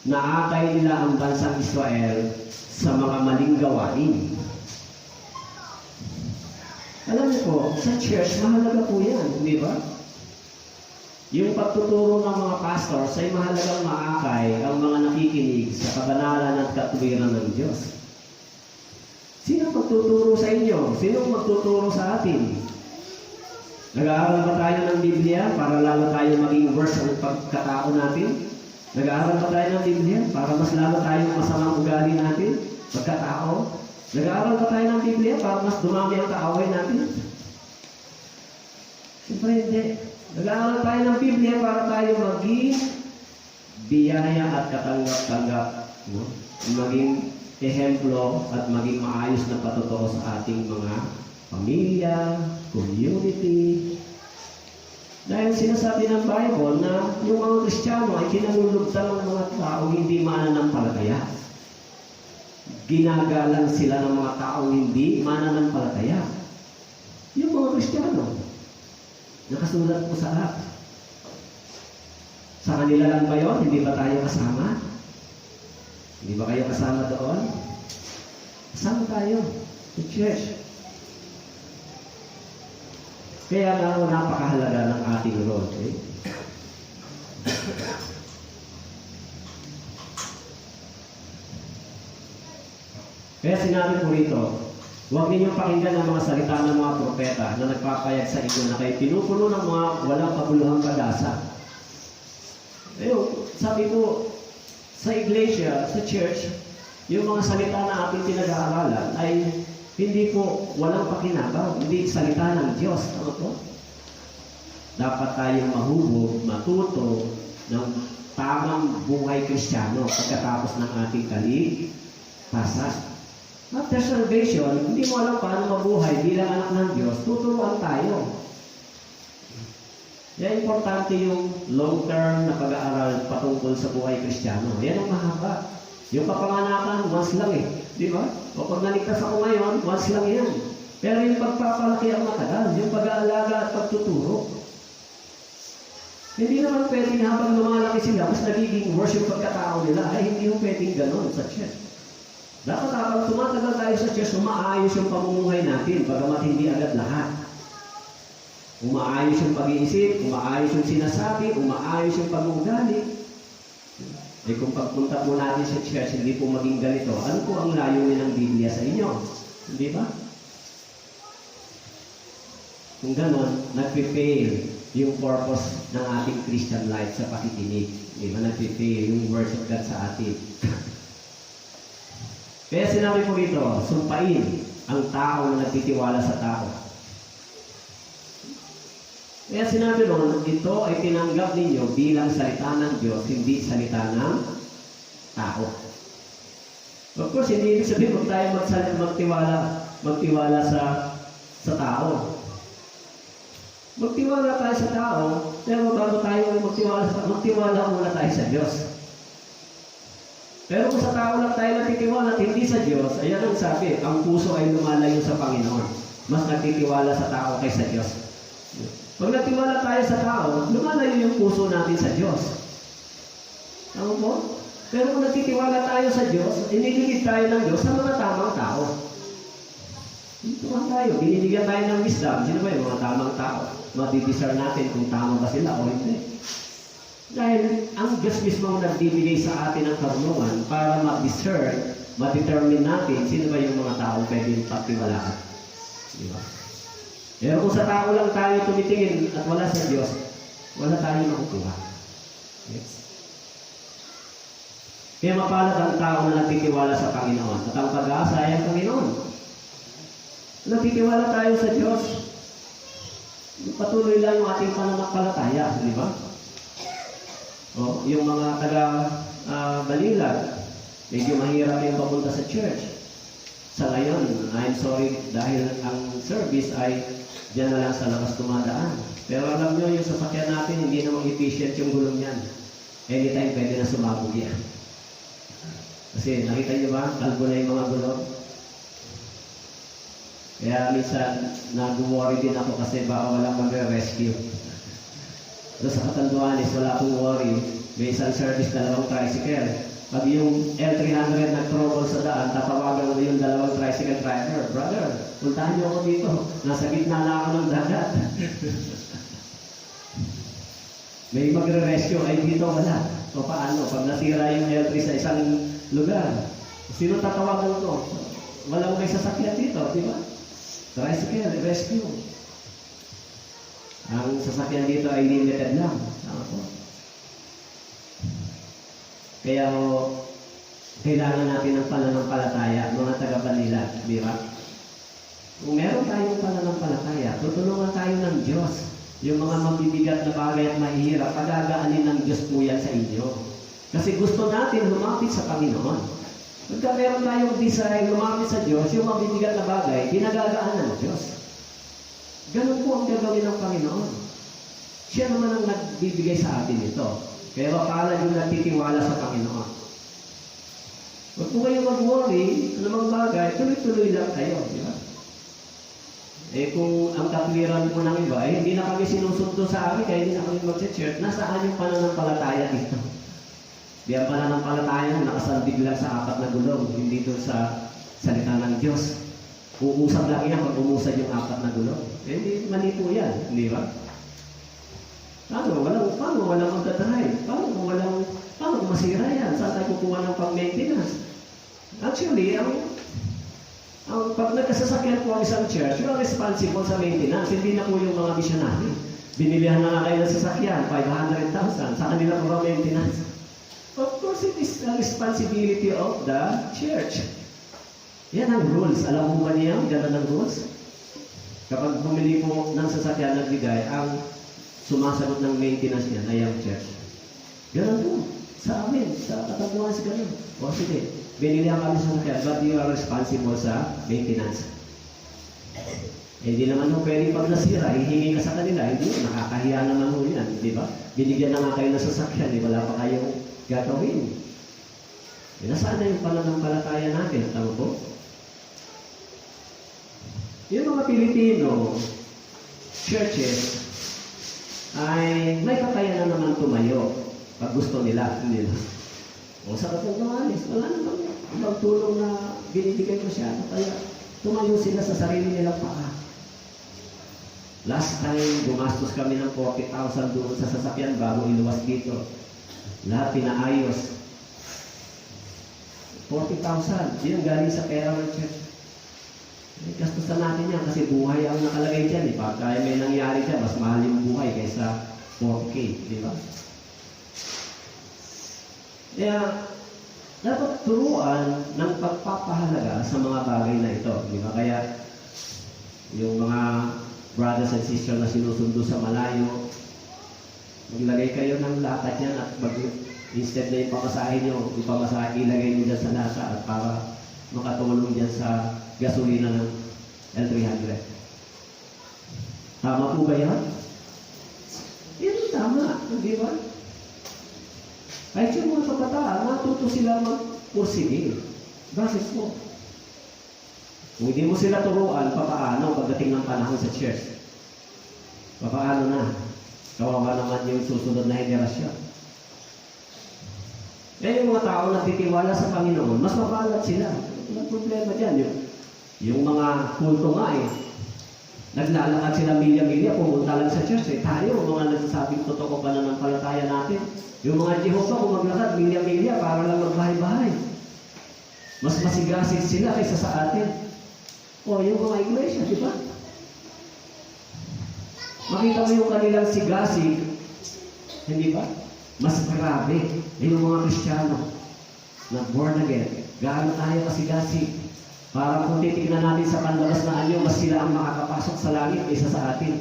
Naakay nila ang bansang Israel sa mga maling gawain. Alam niyo po, sa church, mahalaga po yan, di ba? Yung pagtuturo ng mga pastors ay mahalagang maakay ang mga nakikinig sa kabanalan at katuwiran ng Diyos. Sino magtuturo sa inyo? Sino magtuturo sa atin? Nag-aaral ba tayo ng Biblia para lalo tayo maging worse ang pagkatao natin? Nag-aaral ba tayo ng Biblia para mas lalo tayong masamang ugali natin? Pagkatao? Nag-aaral ba tayo ng Biblia para mas dumami ang kaaway natin? Siyempre hindi. Nag-aaral tayo ng Biblia para tayo maging biyaya at katanggap-tanggap, no? Maging ehemplo at maging maayos na patotoo sa ating mga pamilya, community. Dahil sinasabi ng Bible na yung mga Kristiyano ay kinalulugtan ng mga taong hindi mananampalataya. Ginagalang sila ng mga taong hindi mananampalataya. Yung mga Kristiyano, nakasulat po sa lahat. Sa kanila lang ba yun? Hindi ba tayo kasama? Hindi ba kayo kasama doon? Kasama tayo sa church. Kaya nga napakahalaga ng ating role. Eh? Kaya sinabi ko rito, huwag ninyong pakinggan ang mga salita ng mga propeta na nagpapayag sa inyo na kayo pinupuno ng mga walang kabuluhang pag-asa. Ayun, sabi ko, sa iglesia, sa church, yung mga salita na ating pinag-aaralan ay hindi po walang pakinabang, hindi salita ng Diyos. Ano po? Dapat tayong mahubog, matuto ng tamang buhay Kristiyano pagkatapos ng ating kaligtasan. After salvation, hindi mo alam paano mabuhay bilang anak ng Diyos, tuturuan tayo. Yan, importante yung long-term na pag-aaral patungkol sa buhay Kristiyano. Yan ang mahaba. Yung kapanganakan, once lang eh. Di ba? O pag naligtas ako ngayon, once lang yan. Pero yung pagpapalaki ang matagal, yung pag-aalaga at pagtuturo. Hindi naman pwedeng habang lumalaki sila, mas nagiging worse yung pagkatao nila. Ay, hindi mo pwedeng ganon sa church. Dapat habang tumatagal tayo sa church, umaayos yung pamumuhay natin, bagamat hindi agad lahat. Umaayos yung pag-iisip, umaayos yung sinasabi, umaayos yung pag-uugali. Eh kung pagpunta po natin sa church, hindi po maging ganito, ano po ang layunin ng Biblia sa inyo? Hindi ba? Kung ganon, nagpe-fail yung purpose ng ating Christian life sa pakikinig. Di ba? Nagpe-fail yung words of God sa atin. Kaya sinabi ko rito, sumpain ang tao na nagtitiwala sa tao. Kaya sinabi ron, ito ay tinanggap ninyo bilang salita ng Diyos, hindi salita ng tao. Of course, hindi ibig sabihin kung tayo magtiwala sa tao. Magtiwala tayo sa tao, pero bago tayo magtiwala muna tayo sa Diyos. Pero kung sa tao lang tayo nagtitiwala at hindi sa Diyos, ayan ang sabi, ang puso ay lumalayo sa Panginoon. Mas nagtitiwala sa tao kaysa Diyos. Pag nagtiwala tayo sa tao, lumalayo yung puso natin sa Diyos. Tama po? Pero kung nagtitiwala tayo sa Diyos, iniligid tayo ng Diyos sa mga tamang tao. Dito lang tayo. Binibigyan tayo ng wisdom. Sino ba yung mga tamang tao? Matidiscern natin kung tama ba sila o hindi. Dahil ang Diyos mismo nagbibigay sa atin ng karunungan para ma-discern, ma-determine natin sino ba yung mga tao pwedeng pagtiwalaan. Di ba? Pero kung sa tao lang tayo tumitingin at wala sa Diyos, wala tayong makukuha. Yes. Kaya mapalad ang tao na nagtitiwala sa Panginoon at ang pag-asa ay ang Panginoon. Nagtitiwala tayo sa Diyos. Patuloy lang yung ating pananampalataya, di ba? O, yung mga taga-Balilag, medyo mahirap yung papunta sa church. Sa ngayon, I'm sorry, dahil ang service ay diyan na lang sa labas tumadaan. Pero alam nyo, yung sasakyan natin, hindi namang efficient yung gulong yan. Anytime pwede na sumabog yan. Kasi nakita nyo ba, kalbo na yung mga gulong. Kaya minsan, nag-worry din ako kasi baka walang mag-rescue. So sa Catanduanes, wala akong worry. May isang service, dalawang tricycle. Pag yung L300 nag-trouble sa daan, tatawagan mo yung dalawang tricycle driver. Brother, puntahan niyo ako dito. Nasa gitna na ako ng dagat. May magre-rescue, ay dito wala. So paano? Pag nasira yung L3 sa isang lugar, sino tatawagan ko? Walang may sasakyan dito, di ba? Tricycle, rescue. Ang sasakyan dito ay limited lang. Tama po. Kaya kailangan natin ng pananampalataya, mga taga-Manila, di ba? Kung meron tayong pananampalataya, tutulungan tayo ng Diyos. Yung mga mabibigat na bagay at mahihirap, pagagaanin ng Diyos po yan sa inyo. Kasi gusto natin lumapit sa Panginoon. Pagka meron tayong desire lumapit sa Diyos, yung mabibigat na bagay, ginagagaanan ng Diyos. Ganun po ang gagawin ng Panginoon. Siya naman ang nagbibigay sa atin ito. Kaya pakala yung nagtitiwala sa Panginoon. Huwag po kayo mag-worry, anumang bagay, tuloy-tuloy lang kayo, di ba? Eh kung ang katwiran po ng iba, hindi na kami sinusundo sa amin, kaya hindi na kami mag-church, nasaan yung pananampalataya dito? Di ang pananampalataya nakasandig lang sa apat na gulong, hindi doon sa salita ng Diyos. Uusap lang yan pag umusad yung apat na gulong. Eh hindi mali po yan, di ba? Paano walang magdadrive? Paano kung masira yan? Saan tayo kukuha ng pang-maintenance? Actually, pag nagkasasakyan po ang isang church, yung responsible sa maintenance, hindi na po yung mga missionary. Binilihan na nga kayo ng sasakyan, 500,000, sa kanila po ang maintenance. Of course, it is the responsibility of the church. Yan ang rules. Alam mo ba niya? Ganda ng rules. Kapag bumili po ng sasakyan nagbigay, ang sumasagot ng maintenance niya ay ang church. Ganun po. Sa amin, sa katapuan sa ganun. O sige, binili ang kami sa sasakyan, but you are responsible sa maintenance. Hindi naman mo pwede pag nasira, hihingi ka sa kanila, hindi, nakakahiya naman mo yan, di ba? Binigyan na nga kayo ng sasakyan, di wala pa kayong gagawin. Nasaan na yung pananampalataya natin? Tama po? Yung mga Pilipino churches ay may kakayanan naman tumayo pag gusto nila. Hindi ba? O sa katunawalis, wala naman ibang tulong na binibigay ko siya. Kaya tumayo sila sa sarili nilang paa. Last time, gumastos kami ng 40,000 doon sa sasakyan bago iluwas dito. Lahat pinaayos. 40,000. Yun galing sa pera ng church. Gastusan natin yan kasi buhay ang nakalagay dyan. Pagka may nangyari dyan, mas mahal yung buhay kaysa 4K. Di ba? Kaya, dapat turuan ng pagpapahalaga sa mga bagay na ito. Di ba? Kaya, yung mga brothers and sisters na sinusundo sa malayo, maglagay kayo ng latag yan at instead na ipamasahin nyo, ilagay nyo dyan sa lata at para makatulong dyan sa gasolina ng L300. Tama po ba yan? Yan tama, di ba? Kahit yung mga kabataan, matuto sila magpursige. Bakit po? Kung hindi mo sila turuan, papaano pagdating ng panahon sa church? Papaano na? Kawawa naman yung susunod na henerasyon. Kaya yung mga tao na titiwala sa Panginoon, mas mabalat sila. Walang problema dyan. Yung mga kulto nga naglalakad sila milya-milya, pumunta lang sa church. Tayo, mga nagsasabing totoo pa na ng palataya natin. Yung mga Jehovah, kung maglakad milya-milya para lang magbahay-bahay. Mas masigasig sila kaysa sa atin. O yung mga iglesia, di ba? Makita mo yung kanilang sigasig, hindi ba? Mas grabe. Yung mga Kristiyano na born again. Gaano tayo kasigasig? Para kung titignan natin sa panlabas na anyo, mas sila ang makakapasok sa langit kaysa sa atin.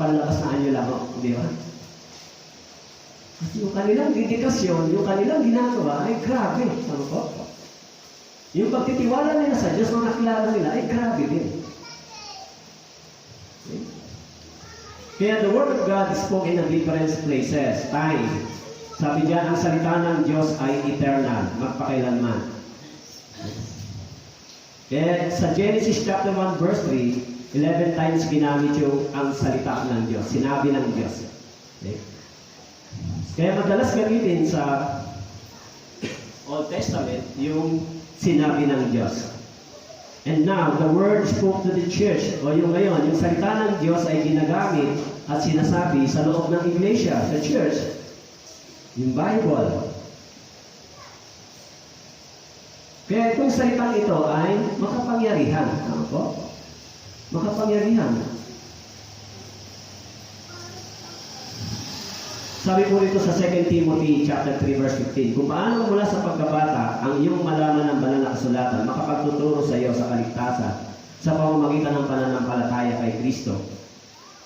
Panlabas na anyo lang, di ba? Kasi yung kanilang dedikasyon, yung kanilang ginagawa, ay grabe. Ano po? Yung pagtitiwala nila sa Diyos, mga nakilala nila, ay grabe din. Okay? Kaya the Word of God is spoken in different places, time. Sabi diyan, ang salita ng Diyos ay eternal, magpakailanman. Kaya sa Genesis chapter 1 verse 3, 11 times ginamit yung ang salita ng Diyos, sinabi ng Diyos. Okay? Kaya madalas gamitin sa Old Testament yung sinabi ng Diyos. And now, the word spoke to the church. O yung ngayon, yung salita ng Diyos ay ginagamit at sinasabi sa loob ng iglesia, sa church. Yung Bible. Kaya itong salitang ito ay makapangyarihan. Ano po? Makapangyarihan. Sabi po rito sa 2 Timothy chapter 3 verse 15, kung paano mula sa pagkabata ang iyong malaman ng banal na kasulatan makapagtuturo sa iyo sa kaligtasan sa pamamagitan ng pananampalataya kay Kristo.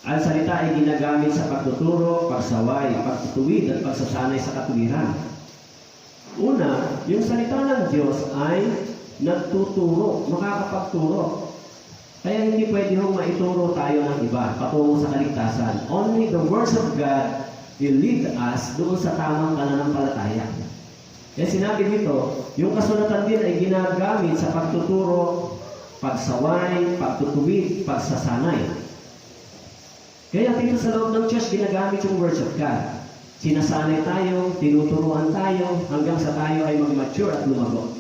Ang salita ay ginagamit sa pagtuturo, pagsaway, pagtutuwid at pagsasanay sa katuwiran. Una, yung salita ng Diyos ay nagtuturo, makakapagturo. Kaya hindi pwede hong maituro tayo ng iba patungo sa kaligtasan. Only the words of God will lead us doon sa tamang pananampalataya. Kaya sinabi dito, yung kasulatan din ay ginagamit sa pagtuturo, pagsaway, pagtutuwid, pagsasanay. Kaya dito sa loob ng church, ginagamit yung words of God. Sinasanay tayo, tinuturuan tayo, hanggang sa tayo ay mag-mature at lumago.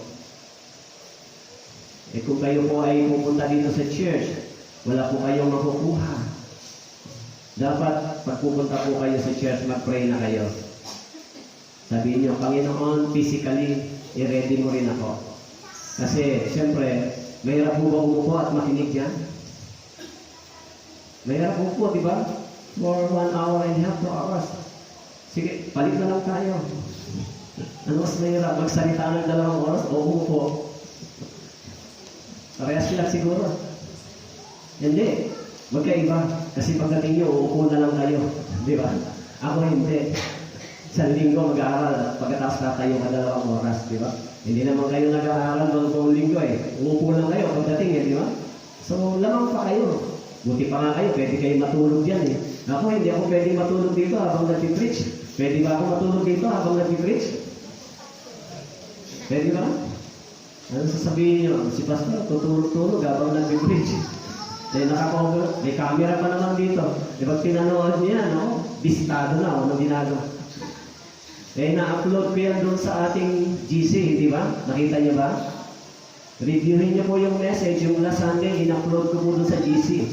Kung kayo po ay pupunta dito sa church, wala po kayong makukuha. Dapat, pag pupunta po kayo sa church, mag-pray na kayo. Sabihin nyo, Panginoon, physically, i-ready mo rin ako. Kasi, siyempre, mahirap po ba umupo at makinig yan? Mahirap po, di ba? For 1 hour and a half, 2 hours. Sige, palit na lang tayo. Ano mas mahirap? Magsalita ng 2 oras o umupo? Parehas sila siguro. Hindi. Magkaiba. Kasi pagdating nyo, uupo na lang kayo. Di ba? Ako hindi. Isang linggo mag-aaral. Pagkatapos tatayo ka 2 oras. Di ba? Hindi naman kayo nag-aaral buong linggo eh. Uupo lang kayo pagdating eh. Di ba? So, lamang pa kayo. Buti pa nga kayo. Pwede kayo matulog dyan eh. Ako, hindi ako pwede matulog dito habang nag-preach. Pwede ba ako matulog dito habang nag-preach? Pwede ba? Ano sasabihin nyo? Si Pastor, tutulog-tulog habang nag-preach. Dahil nakakover, may camera pa naman dito. E pag pinanood niya, no? Bisitado na, ano ginagawa? Eh, na-upload ko yan doon sa ating GC, di ba? Nakita niyo ba? Reviewin niyo po yung message, yung last Sunday, in-upload ko po doon sa GC.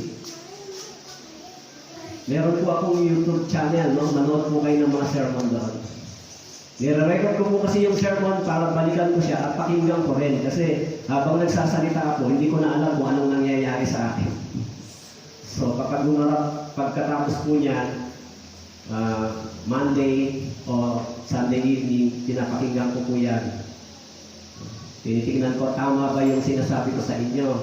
Meron po akong YouTube channel, no? Manood po kayo ng mga sermon doon. Nire-record ko po kasi yung sermon para balikan ko siya at pakinggan ko rin. Kasi habang nagsasalita ako, hindi ko na alam kung anong nangyayari sa akin. So kapag pagkatapos po niyan, Monday o Sunday evening, pinapakinggan ko po yan. Tinitingnan ko, tama ba yung sinasabi ko sa inyo?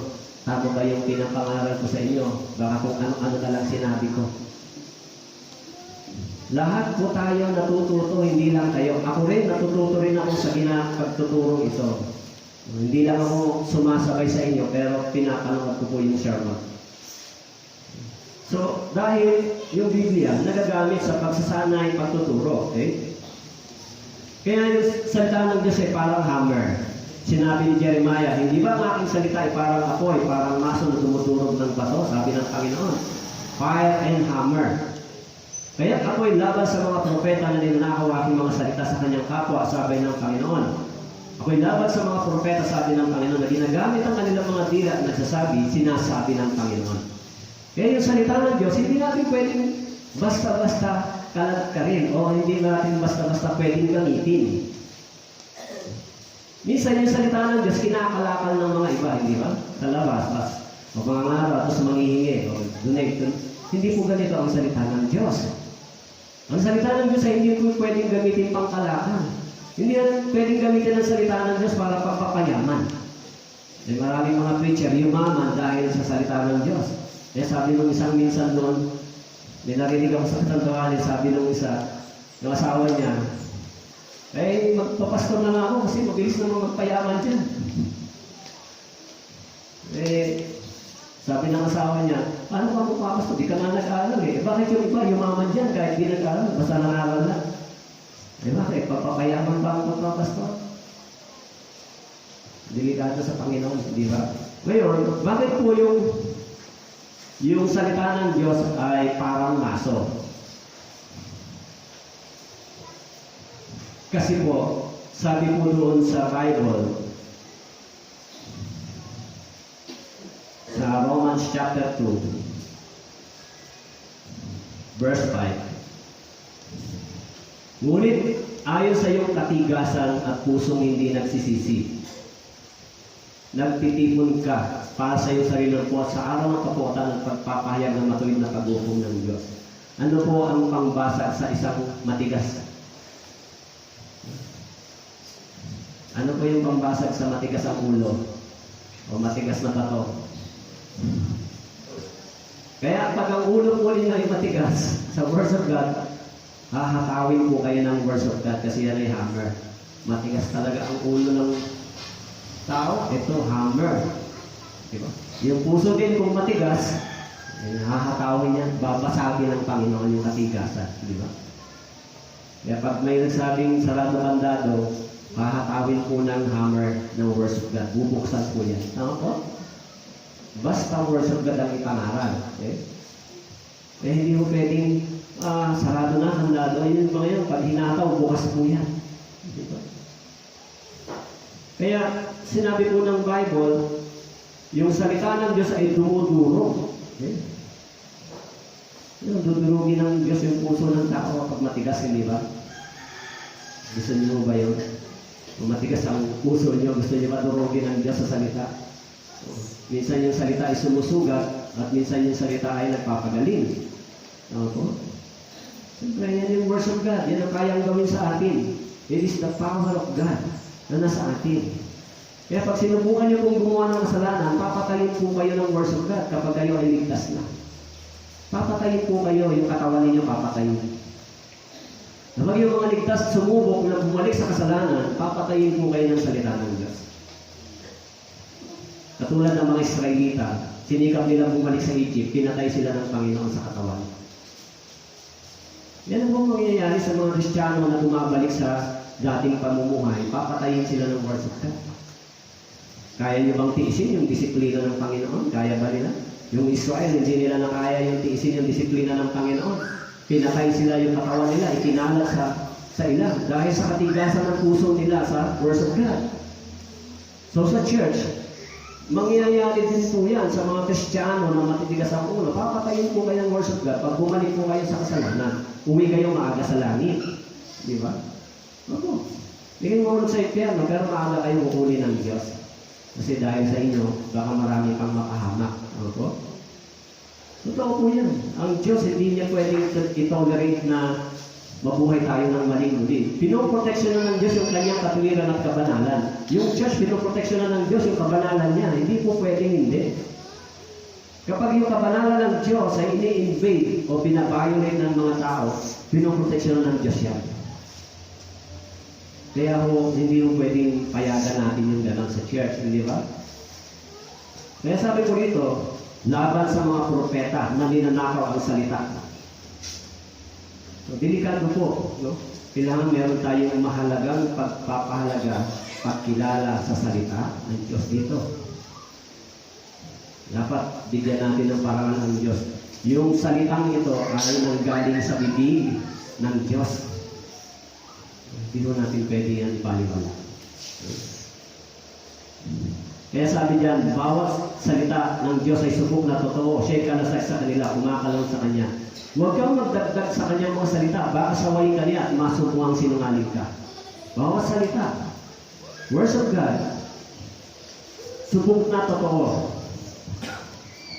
Tama ba yung pinapangaral ko sa inyo? Baka kung ano-ano na lang sinabi ko. Lahat po tayo natututo, hindi lang kayo. Ako rin, natututo rin ako sa pagtuturong ito. Hindi lang ako sumasabay sa inyo, pero pinapanood ko po yung sermon. So, dahil yung Biblia, nagagamit sa pagsasanay, pagtuturo. Okay? Kaya yung salita ng Diyos ay parang hammer. Sinabi ni Jeremiah, hindi ba ang aking salita ay parang apoy, parang maso na tumuturog ng bato? Sabi ng Panginoon, fire and hammer. Kaya ako'y laban sa mga propeta na ninanakaw aking mga salita sa kanyang kapwa, sabi ng Panginoon. Ako'y laban sa mga propeta, sabi ng Panginoon, na ginagamit ang kanilang mga dila at nagsasabi, sinasabi ng Panginoon. Kaya yung salita ng Diyos, hindi natin pwedeng basta-basta kalat ka rin, o hindi natin basta-basta pwedeng gamitin. Minsan yung salita ng Diyos, kinakalakal ng mga iba, hindi ba? Sa labas, o mga ngaraw, tapos manghihingi, o donate. Hindi po ganito ang salita ng Diyos. Ang salita ng Diyos ay hindi po pwedeng gamitin pang kalakal. Hindi pwedeng gamitin ang salita ng Diyos para papapayaman. Eh, maraming mga preacher, yumaman dahil sa salita ng Diyos. Eh, sabi nung isang minsan doon, narinig ako sa katantuhanin, sabi nung isa, yung asawa niya, eh, magpapastor na nga ako kasi mabilis naman magpayaman dyan. Eh, sabi ng asawa niya, paano ka magpapastor? Di ka nga nag-aaral eh. Bakit yung iba, yumaman dyan kahit di nag-aaral, basta nangaral na. Eh bakit? Papapayaman ba ang magpapastor? Delikado sa Panginoon, di ba? Ngayon, bakit po yung salita ng Diyos ay parang maso? Kasi po, sabi po doon sa Bible, sa Romans chapter 2, verse 5. Ngunit ayon sa iyong katigasan at pusong hindi nagsisisi, nagtitipon ka para sa iyong sariling po sa araw ng kapuotan at pagpapahayag ng matuwid na pag-ukom ng Diyos. Ano po ang pangbasag sa isang matigas? Ano po yung pambasag sa matigas ang ulo? O matigas na bato? Kaya pag ang ulo po ninyo ay matigas sa words of God, hahakawin po kayo ng words of God kasi yan ay hammer. Matigas talaga ang ulo ng tao. Ito, hammer. Diba? Yung puso din kung matigas, hahatawin niya, babasagin ng Panginoon yung katigasan. Diba? Kaya pag may nagsabing sarado kandado, hahatawin po ng hammer ng words of God. Bubuksan po yan. Tama po? Basta words of God ang ipangaral. Okay? Eh, hindi mo pwedeng sarado na, kandado. Ayun mga yun, pag hinataw, bukas po yan. Diba? Kaya, sinabi po ng Bible, yung salita ng Diyos ay dumuduro. Okay? Yung dudurugin ng Diyos yung puso ng tao kapag matigas, hindi ba? Gusto niyo ba yun? Kung matigas ang puso niyo, gusto niyo ba durugin ng Diyos sa salita? Minsan yung salita ay sumusugat at minsan yung salita ay nagpapagaling. Ako? Siyempre, yan yung words of God. Yan ang kayang gawin sa atin. It is the power of God na nasa atin. Kaya pag sinubukan niyo kung gumawa ng kasalanan, papatayin po kayo ng words of God kapag kayo ay ligtas na. Papatayin po kayo, yung katawan ninyo papatayin. Kapag yung mga ligtas sumubok na bumalik sa kasalanan, papatayin po kayo ng salita ng Diyos. Katulad ng mga Israelita, sinikap nilang bumalik sa Egypt, pinatay sila ng Panginoon sa katawan. Yan ang mangyayari sa mga Kristiyano na bumabalik sa dating pamumuhay, papatayin sila ng words of God. Kaya niyo bang tiisin yung disiplina ng Panginoon? Kaya ba nila? Yung Israel, hindi nila nakaya yung tiisin yung disiplina ng Panginoon. Pinatay sila yung katawan nila, ikinalat sa ilang. Dahil sa katigasan ng puso nila sa words of God. So sa church, mangyayari din po yan sa mga Kristiyano na matitigas ang ulo. Papatayin po kayo ng words of God. Pag bumalik po kayo sa kasalanan, uwi kayo maaga sa langit. Di ba? Opo. Bigyan mo ulit sa impyerno, pero maaga kayo huli ng Diyos. Kasi dahil sa inyo, baka marami pang makahamak. Opo? Totoo po yan. Ang Diyos, hindi niya pwedeng i-tolerate na mabuhay tayo ng maling muli. Pinoproteksyonan ng Diyos yung kanyang katuwiran at kabanalan. Yung church, pinoproteksyonan ng Diyos yung kabanalan niya. Hindi po pwedeng hindi. Kapag yung kabanalan ng Diyos ay ini-invade o binabiolate ng mga tao, pinoproteksyonan ng Diyos yan. Kaya ho, hindi mo pwedeng payagan natin yung gano'n sa church, hindi ba? Kaya sabi ko rito, laban sa mga propeta na ninanakaw ang salita. So, delikado po, no? Kailangan meron tayong mahalagang pagpapahalaga, pagkilala sa salita ng Diyos dito. Dapat bigyan natin ng parangal ng Diyos. Yung salitang ito ay nanggaling sa bibig ng Diyos. Hindi natin pwede yan ipaliwala. Kaya sabi diyan, bawat salita ng Diyos ay subok na totoo. Siya'y kalasay sa kanila, kumakalang sa Kanya. Huwag kang magdagdag sa Kanyang mga salita, baka sawayin ka niya at masubuang sinungaling ka. Bawat salita, words of God, subok na totoo.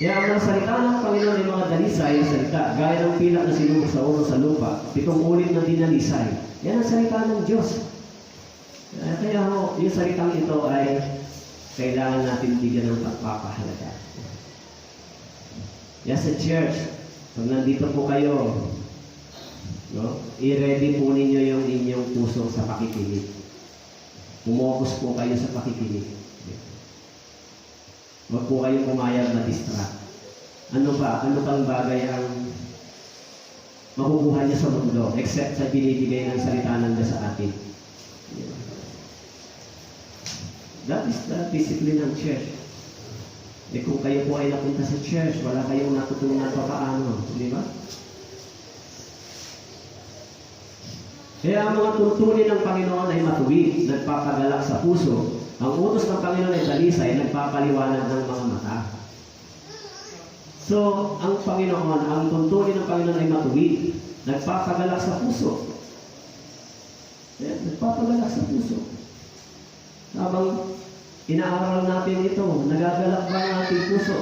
Kaya ang mga salita ng Panginoon ay mga dalisay na salita, gaya ng pilak na sinubok sa ulo sa lupa, 7 ulit na dinalisay. Yan ang salita ng Diyos. Kaya ho, yung salitang ito ay kailangan natin bigyan ng pagpapahalaga. Yan sa church, pag nandito po kayo, no, i-ready po ninyo yung inyong puso sa pakikinig. Pumokus po kayo sa pakikinig. Huwag po kayong umayag na distract. Ano ba? Ano pang bagay ang makukuha niya sa mundo except sa binibigay ng salita ng Diyos sa atin? That is the discipline ng church. Eh kung kayo po ay napunta sa church, wala kayong natutunan pa paano. Di ba? Kaya ang mga tuntunin ng Panginoon ay matuwid, nagpapagalak sa puso. Ang utos ng Panginoon ay dalisay, nagpapaliwanag ng mga mata. So, ang Panginoon, ang tuntunin ng Panginoon ay matuwid, nagpapagalak sa puso. Nagpapagalak sa puso. Habang inaaral natin ito, nagagalak ba ang ating puso?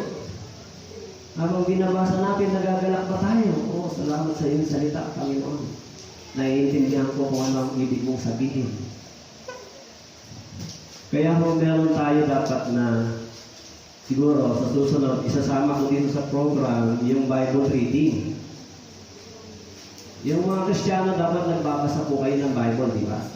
Habang binabasa natin, nagagalak ba tayo? Oo, salamat sa iyong salita, Panginoon. Naiintindihan ko kung ano ang ibig mong sabihin. Kaya kung meron tayo dapat na siguro sa susunod, isasama ko dito sa program yung Bible reading. Yung mga Kristiyano dapat nagbabasa po kayo ng Bible, di ba?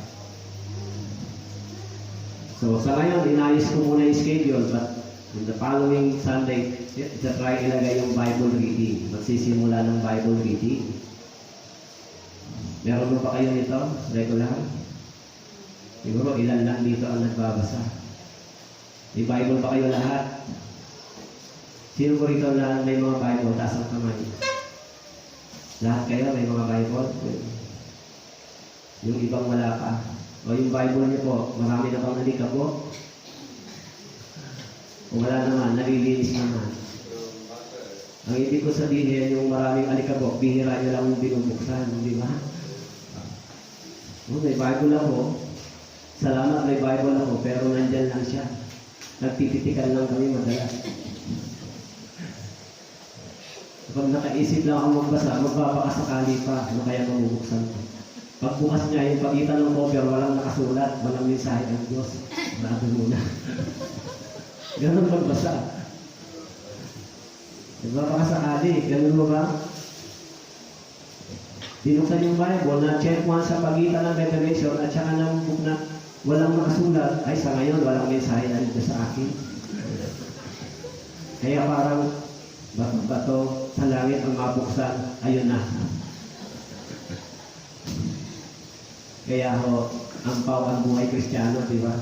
So sa ngayon, inayos ko muna yung schedule, but in the following Sunday, try ilagay yung Bible reading. Magsisimula ng Bible reading. Meron mo ba kayo nito? Regular? Siguro ilan lang dito ang nagbabasa. May Bible ba kayo lahat? Sino ko rito na may mga Bible? Taas ang kamay. Lahat kayo may mga Bible? Yung ibang wala pa. O yung Bible niyo po, marami na bang nalikabok? O wala naman, nalilinis naman. Ang ibig ko sabihin, yung maraming alikabok, bihira nyo lang yung binubuksan, di ba? May Bible ako. Salamat may Bible ako, pero nandyan lang siya. Nagtititikan lang kami madalas. Pag nakaisip lang ako magbasa, magbabakasakali pa, ano kaya mabubuksan ko? Pagbukas niya, yung pagitan ng cover, walang nakasulat, walang mensahe ng Diyos. Bago muna. Ganun magbasa. Magbabakasakali, ganun mo ba? Binuksan yung Bible, na-check mo sa pagitan ng Revelation at saka ng book na walang nakasulat, ay sa ngayon, walang mensahe na dito sa akin. Kaya parang, bato-bato sa langit ang mabuksan, ayun na. Kaya ho, ampaw ang buhay Kristiyano, di ba?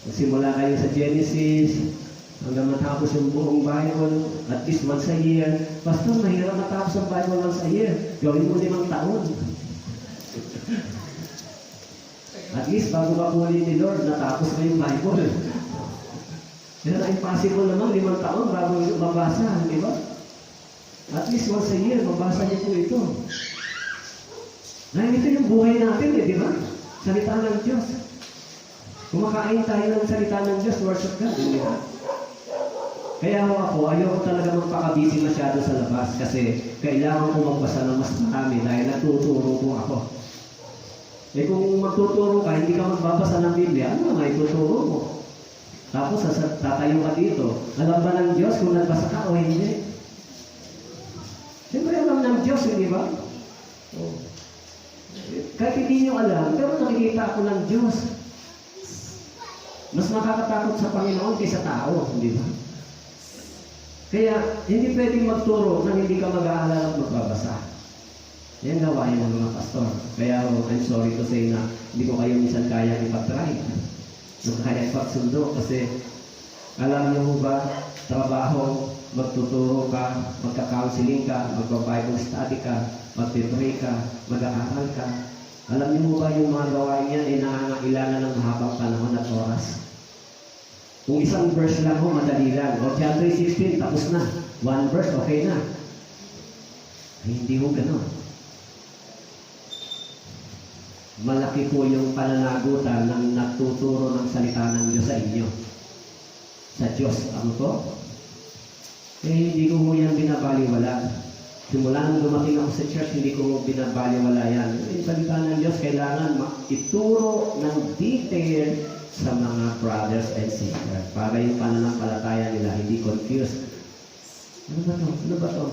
Simula kayo sa Genesis, hanggang matapos yung buong Bible, at least once a year. Pastor, mahirap matapos ang Bible once a year. Gawin mo 5 taon. At least bago makunin ni Lord, natapos mo yung Bible. Pero impossible naman 5 taon bago mabasa, di ba? At least once a year, mabasa niyo po ito. Dahil ito yung buhay natin, di ba? Salita ng Diyos. Kumakain tayo ng salita ng Diyos, worship God, di ba? Kaya ako, ayoko talaga magpakabisi masyado sa labas kasi kailangan ko magbasa ng mas marami dahil natuturo ko ako. Eh kung magtuturo ka, hindi ka magbabasa ng Biblia, ano nga ituturo mo? Tapos tatayo ka dito. Alam ba ng Diyos kung nagbasa ka o hindi? Siyempre alam ng Diyos, hindi ba? Oh. Kahit hindi nyo alam, pero nakikita ako ng Diyos. Mas nakakatakot sa Panginoon kaysa tao, hindi ba? Kaya, hindi pwedeng magturo nang hindi ka mag-aalala at magbabasa. Yan gawain ng mga pastor. Kaya, I'm sorry to say na hindi ko kayo minsan kaya ipag-try. Kaya ipagsundo kasi alam niyo ba, trabaho, magtuturo ka, magka-counseling ka, magpa-Bible study ka, magpipray ka, mag-aaral ka. Alam niyo ba yung mga gawain yan ay nangangailangan ng mahabang panahon at oras? Kung isang verse lang ho, madali lang. O John 3:16, tapos na. 1 verse, okay na. Ay, hindi ho ganun. Malaki po yung pananagutan ng nagtuturo ng salita ng Diyos sa inyo. Sa Diyos, ano po? Eh, hindi ko mo yan binabaliwala. Simula nang dumating ako sa church, hindi ko mo binabaliwala yan. Yung salita ng Diyos, kailangan ituro ng detail sa mga brothers and sisters para yung pananampalataya nila hindi confused. Ano ba to? Ano ba to?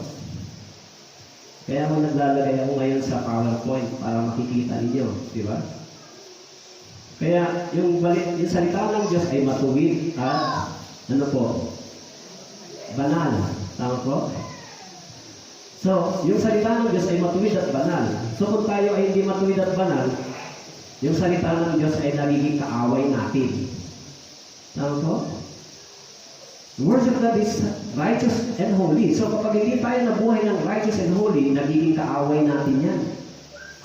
Kaya ako naglalagay ako ngayon sa PowerPoint para makikita ninyo, di ba? Kaya yung salita ng Diyos ay matuwid at ano po? Banal. Tama po? So, yung salita ng Diyos ay matuwid at banal. So, kung tayo ay hindi matuwid at banal, yung salita ng Diyos ay nagiging kaaway natin. Tama po? The words of God is righteous and holy. So kapag hindi tayo nabuhay ng righteous and holy, nagiging kaaway natin yan.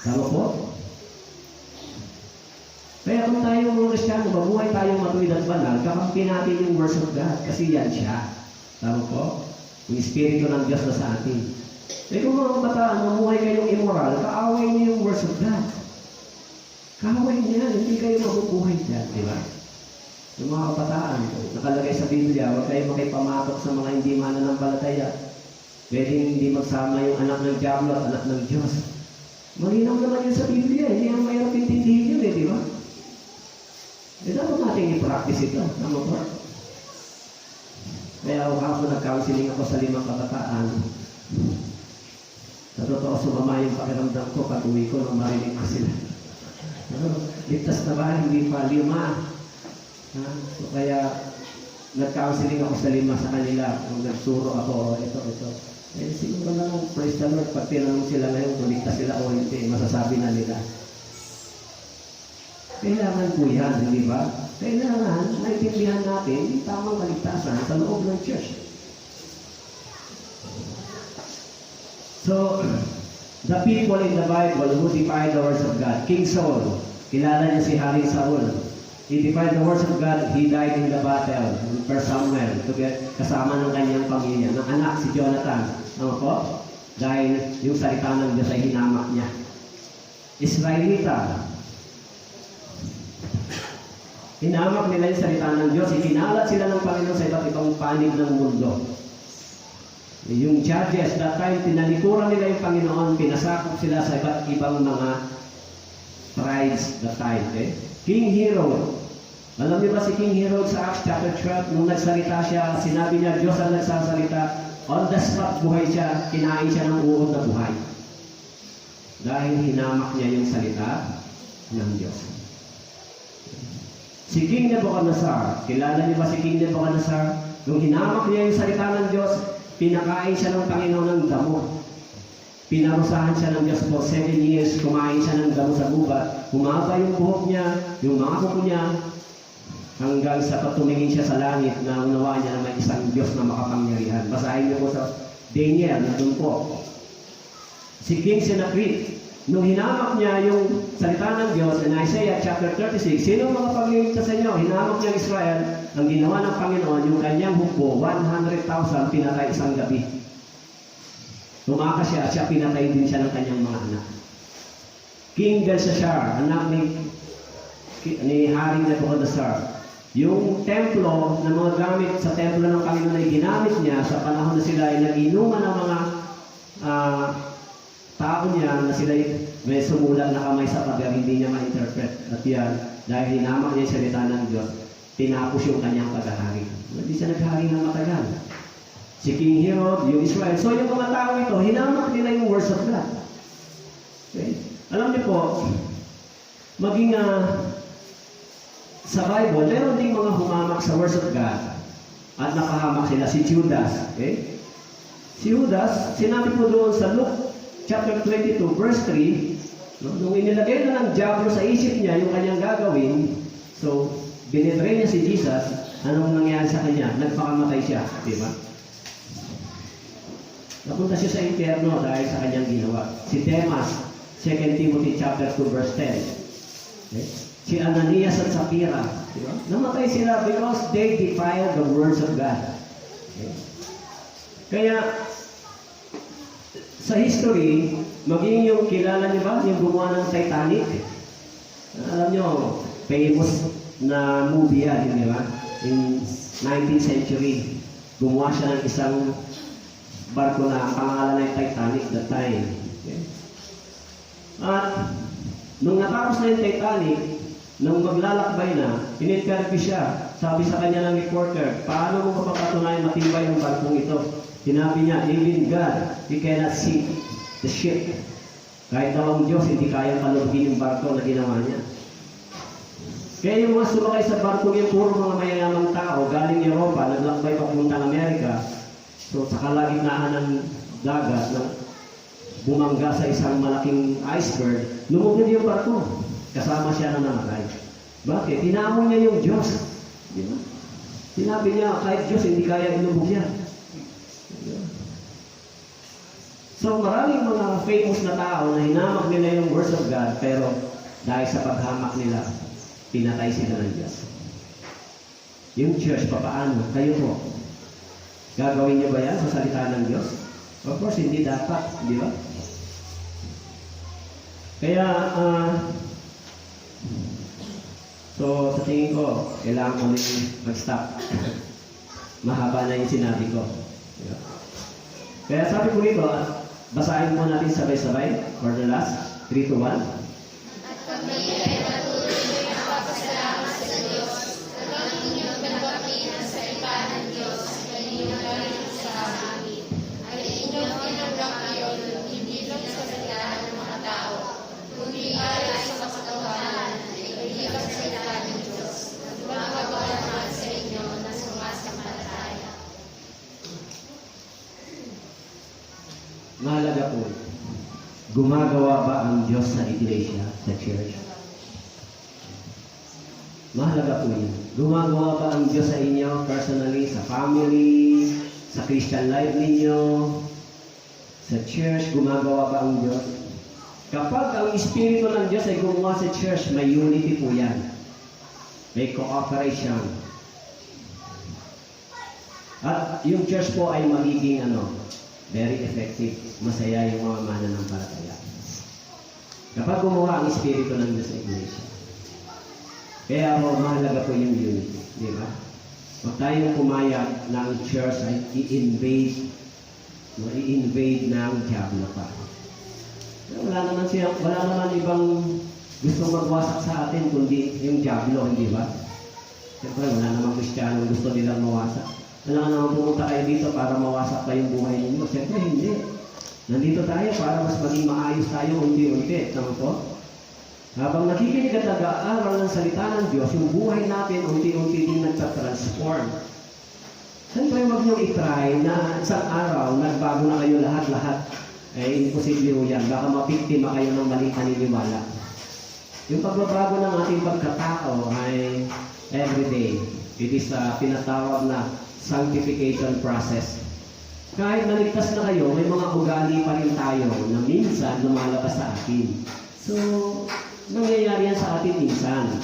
Tama po? Kaya kung tayo mga Kristiyano, mabuhay tayong matuwid at banal, kakampi natin yung words of God. Kasi yan siya. Tama po? Yung Espiritu ng Diyos na sa atin. Eh kung mga kabataan, mamuhay kayong immoral, kaaway niyo yung words of God. Kaaway niya, hindi kayo mabubuhay dyan, di ba? Yung mga kabataan, nakalagay sa Biblia, huwag kayo makipamatok sa mga hindi mananampalataya. Pwedeng hindi magsama yung anak ng Diablo at anak ng Diyos. Malinaw naman yun sa Biblia, hindi ang mahirap intindihin yun, di ba? Eh, dapat natin i-practice ito. Tama ba? Kaya ako nag-counseling ako sa 5 kabataan. Sa totoo, sumama yung pakiramdam ko pag uwi ko nung marinig ko sila. Ligtas na ba? Hindi pa. 5. So kaya, nag-counseling ako sa 5 sa kanila. Kung nagsuro ako, ito. Eh, siguro na lang, praise the Lord, pag tinanong sila ngayon, kung ligtas sila o hindi, masasabi na nila. Kailangan po yan, hindi ba? Kailangan, naiintindihan natin yung tamang kaligtasan sa loob ng church. So, the people in the Bible who defied the words of God, King Saul, kilala niya si Haring Saul. He defied the words of God, he died in the battle, in 1 Samuel, kasama ng kanyang pamilya, ng anak si Jonathan. Ano po? Dahil yung salita ng Diyos ay hinamak niya. Israelita, hinamak nila yung salita ng Diyos, ikinalat sila ng Panginoon sa iba't ibang panig ng mundo. Yung Judges, that time, tinalikuran nila yung Panginoon, pinasakop sila sa iba't ibang mga tribes that time. Okay? King Herod. Alam niyo ba si King Herod sa Acts chapter 12, nung nagsalita siya, sinabi niya, Diyos ang nagsasalita, on the spot buhay siya, kinain siya ng uod na buhay. Dahil hinamak niya yung salita ng Diyos. Si King Nebuchadnezzar, kilala niyo ba si King Nebuchadnezzar? Nung hinamak niya yung salita ng Diyos, pinakain siya ng Panginoon ng damo. Pinarusahan siya ng Diyos for 7 years, kumain siya ng damo sa gubat. Humaba yung buhok niya, yung mga kuko niya, hanggang sa patumingin siya sa langit na unawaan niya na may isang Diyos na makapangyarihan. Basahin niyo po sa Daniel, nandun po. Si King Sennacherib, nung hinamak niya yung salita ng Diyos in Isaiah chapter 36, sino makapagliligtas sa inyo? Hinamak niya Israel, ang ginawa ng Panginoon, yung kanyang hukbo, 100,000 pinatay isang gabi. Tumakas siya at siya pinatay din siya ng kanyang mga anak. King Belshazzar, anak ni Haring Nebuchadnezzar, yung templo na mga gamit sa templo ng Panginoon ay ginamit niya sa panahon na sila ay nag-inuman ng mga tao niya na sila may sumulang na kamay sa tabi, hindi niya ma-interpret. At yan, dahil hinamak niya yung salita ng Diyos, tinapos yung kanyang paghahari. Hindi siya naghari ng matagal. Si King Herod, yung Israel. So yung mga tao ito, hinamak nila yung words of God. Okay? Alam niyo po, maging sa Bible, meron ding mga humamak sa words of God at napahamak sila. Si Judas. Okay? Si Judas, sinabi po doon sa Luke chapter 22, verse 3, nung inilagay na ng diablo sa isip niya yung kanyang gagawin, so, binetray niya si Jesus, anong nangyari sa kanya? Nagpakamatay siya, di ba? Napunta siya sa impyerno dahil sa kanyang ginawa. Si Demas, 2 Timothy chapter 2, verse 10. Okay? Si Ananias at Sapphira, di ba? Namatay sila because they defiled the words of God. Okay? Kaya, sa history, maging yung kilala niyo ba, yung gumawa ng Titanic, alam niyo, famous na movie yan, di ba? In 19th century, gumawa siya ng isang barko na pangalan ng Titanic that time. Okay? At nung natapos na yung Titanic, nung maglalakbay na, in-interview siya. Sabi sa kanya ng reporter, paano mo mapapatunayan matibay ang barkong ito? Sinabi niya, even God, He cannot sink the ship. Kahit daw ang Diyos, hindi kayang kalugin yung barko na ginawa niya. Kaya yung mga sumakay sa barko yung puro mga mayayamang tao, galing Europa, naglakbay papuntang Amerika. So, sa kalagitnaan ng dagat, na bumangga sa isang malaking iceberg, lumubog yung barko. Kasama siya na namatay. Bakit? Tinamon niya yung Diyos. Di ba? Sinabi niya, kahit Diyos, hindi kaya ilubog yan. So, maraming mga famous na tao na hinamak nila yung words of God, pero dahil sa paghamak nila, pinatay sila ng Diyos. Yung church, papaano? Kayo po, gagawin niyo ba yan sa salita ng Diyos? Of course, hindi dapat, di ba? Kaya, so, sa tingin ko, kailangan ko rin mag-stop. Mahaba na yung sinabi ko. Di ba? Kaya sabi ko rito, basahin mo natin sabay-sabay for the last 3 to 1. At kami ay patuloy na nagpapasalamat sa Diyos sa inyong pinagkapinan sa iba ng Diyos at inyong galing sa amin. At inyong tinanggap ngayon hindi lang sa salita ng mga tao, kundi ayon sa katotohanan ay hindi lang sa salita ng Diyos. Gumagawa Mahalaga po, gumagawa ba ang Diyos sa iglesia, sa church? Mahalaga po yun. Gumagawa ba ang Diyos sa inyo, personally, sa family, sa Christian life ninyo, sa church, gumagawa ba ang Diyos? Kapag ang Espiritu ng Diyos ay gumawa sa church, may unity po yan. May cooperation. At yung church po ay magiging very effective. Masaya yung mga mananampalataya. Kapag gumawa ang Espiritu ng Diyos sa iglesia. Kaya mahalaga po yung unity. Di ba? Huwag tayong pumayag na ang church ay i-invade ng diablo pa. Wala naman ibang gusto magwasak sa atin kundi yung diablo, hindi ba? Siyempre, wala namang Kristiyano gusto nilang mawasak. Wala naman pumunta kayo dito para mawasak pa yung buhay ninyo. Siyempre, hindi. Nandito tayo para mas maging maayos tayo unti-unti. Tama po? Habang nakikinig at nag-aaral ng salita ng Diyos, yung buhay natin unti-unti din nagtatransform. Siyempre, wag niyong itry na isang araw, nagbago na kayo lahat-lahat. Imposible ho yan. Baka mapiktima kayo ng maling paniniwala. Yung pagbabago ng ating pagkatao ay everyday. It is tinatawag na sanctification process. Kahit naligtas na kayo, may mga ugali pa rin tayo na minsan lumalabas sa atin. So, nangyayari yan sa atin minsan.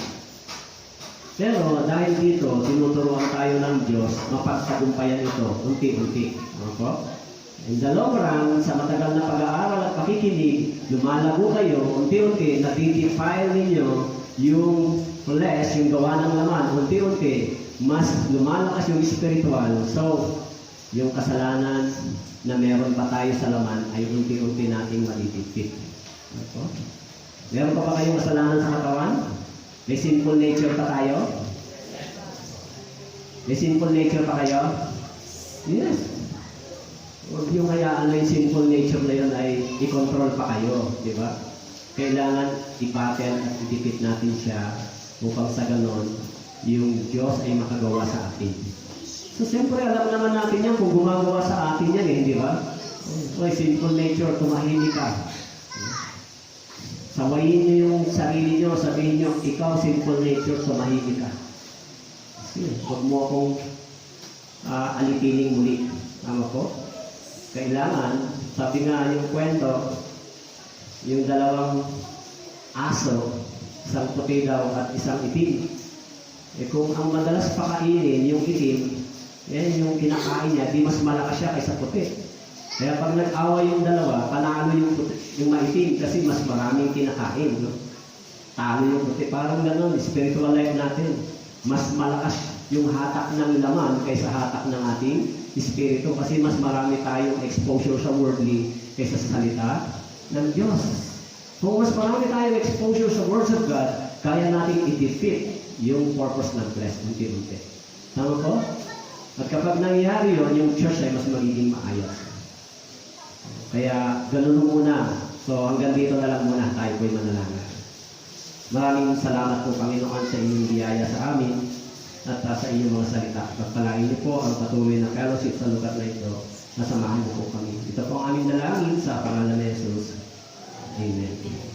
Pero dahil dito, tinuturuan tayo ng Diyos, mapagtagumpayan ito unti-unti. Ano po? In the long run, sa matagal na pag-aaral at pakikinig, lumalago kayo, unti-unti, natitipile ninyo yung flesh, yung gawa ng laman, unti-unti, mas lumalakas yung spiritual. So, yung kasalanan na meron pa tayo sa laman ay unti-unti nating matitipid. Ano po? Meron pa ba kayong kasalanan sa katawan? May sinful nature pa tayo? May sinful nature pa kayo? Yes. Huwag yung hayaan na yung sinful nature na yun ay i-control pa kayo. Di ba? Kailangan i-battle at i-defeat natin siya upang sa ganon, yung Diyos ay makagawa sa atin. So, siyempre, alam naman natin yan kung gumagawa sa atin yan di ba? So, sinful nature, tumahimik ka. Sawayin niyo yung sarili niyo, sabihin niyo, ikaw, sinful nature, tumahimik ka. Kasi, huwag mo akong alipining muli. Tama po? Kailangan, sabi nga yung kwento, yung dalawang aso, isang puti daw at isang itim. Kung ang madalas pakainin yung itim, yung kinakain niya, di mas malakas siya kaysa puti. Kaya pag nag-away yung dalawa, panalo yung maitim kasi mas maraming kinakain. No? Talo yung puti. Parang gano'n, spiritual life natin. Mas malakas yung hatak ng laman kaysa hatak ng ating espiritu kasi mas marami tayong exposure sa worldly kaysa sa salita ng Diyos. Kung mas marami tayong exposure sa words of God, kaya natin i-defeat yung purpose ng flesh unti-unti. Tama po? At kapag nangyayari yun, yung church ay mas magiging maayos. Kaya ganun muna. So hanggang dito na lang muna tayo po'y manalangin. Maraming salamat po Panginoon sa inyong biyaya sa amin at sa inyong mga salita. Pagpalain niyo po ang patuloy na fellowship sa lugar na ito. Nasamahan niyo po kami. Ito po ang aming dalangin sa pangalan ni Jesus. Amen.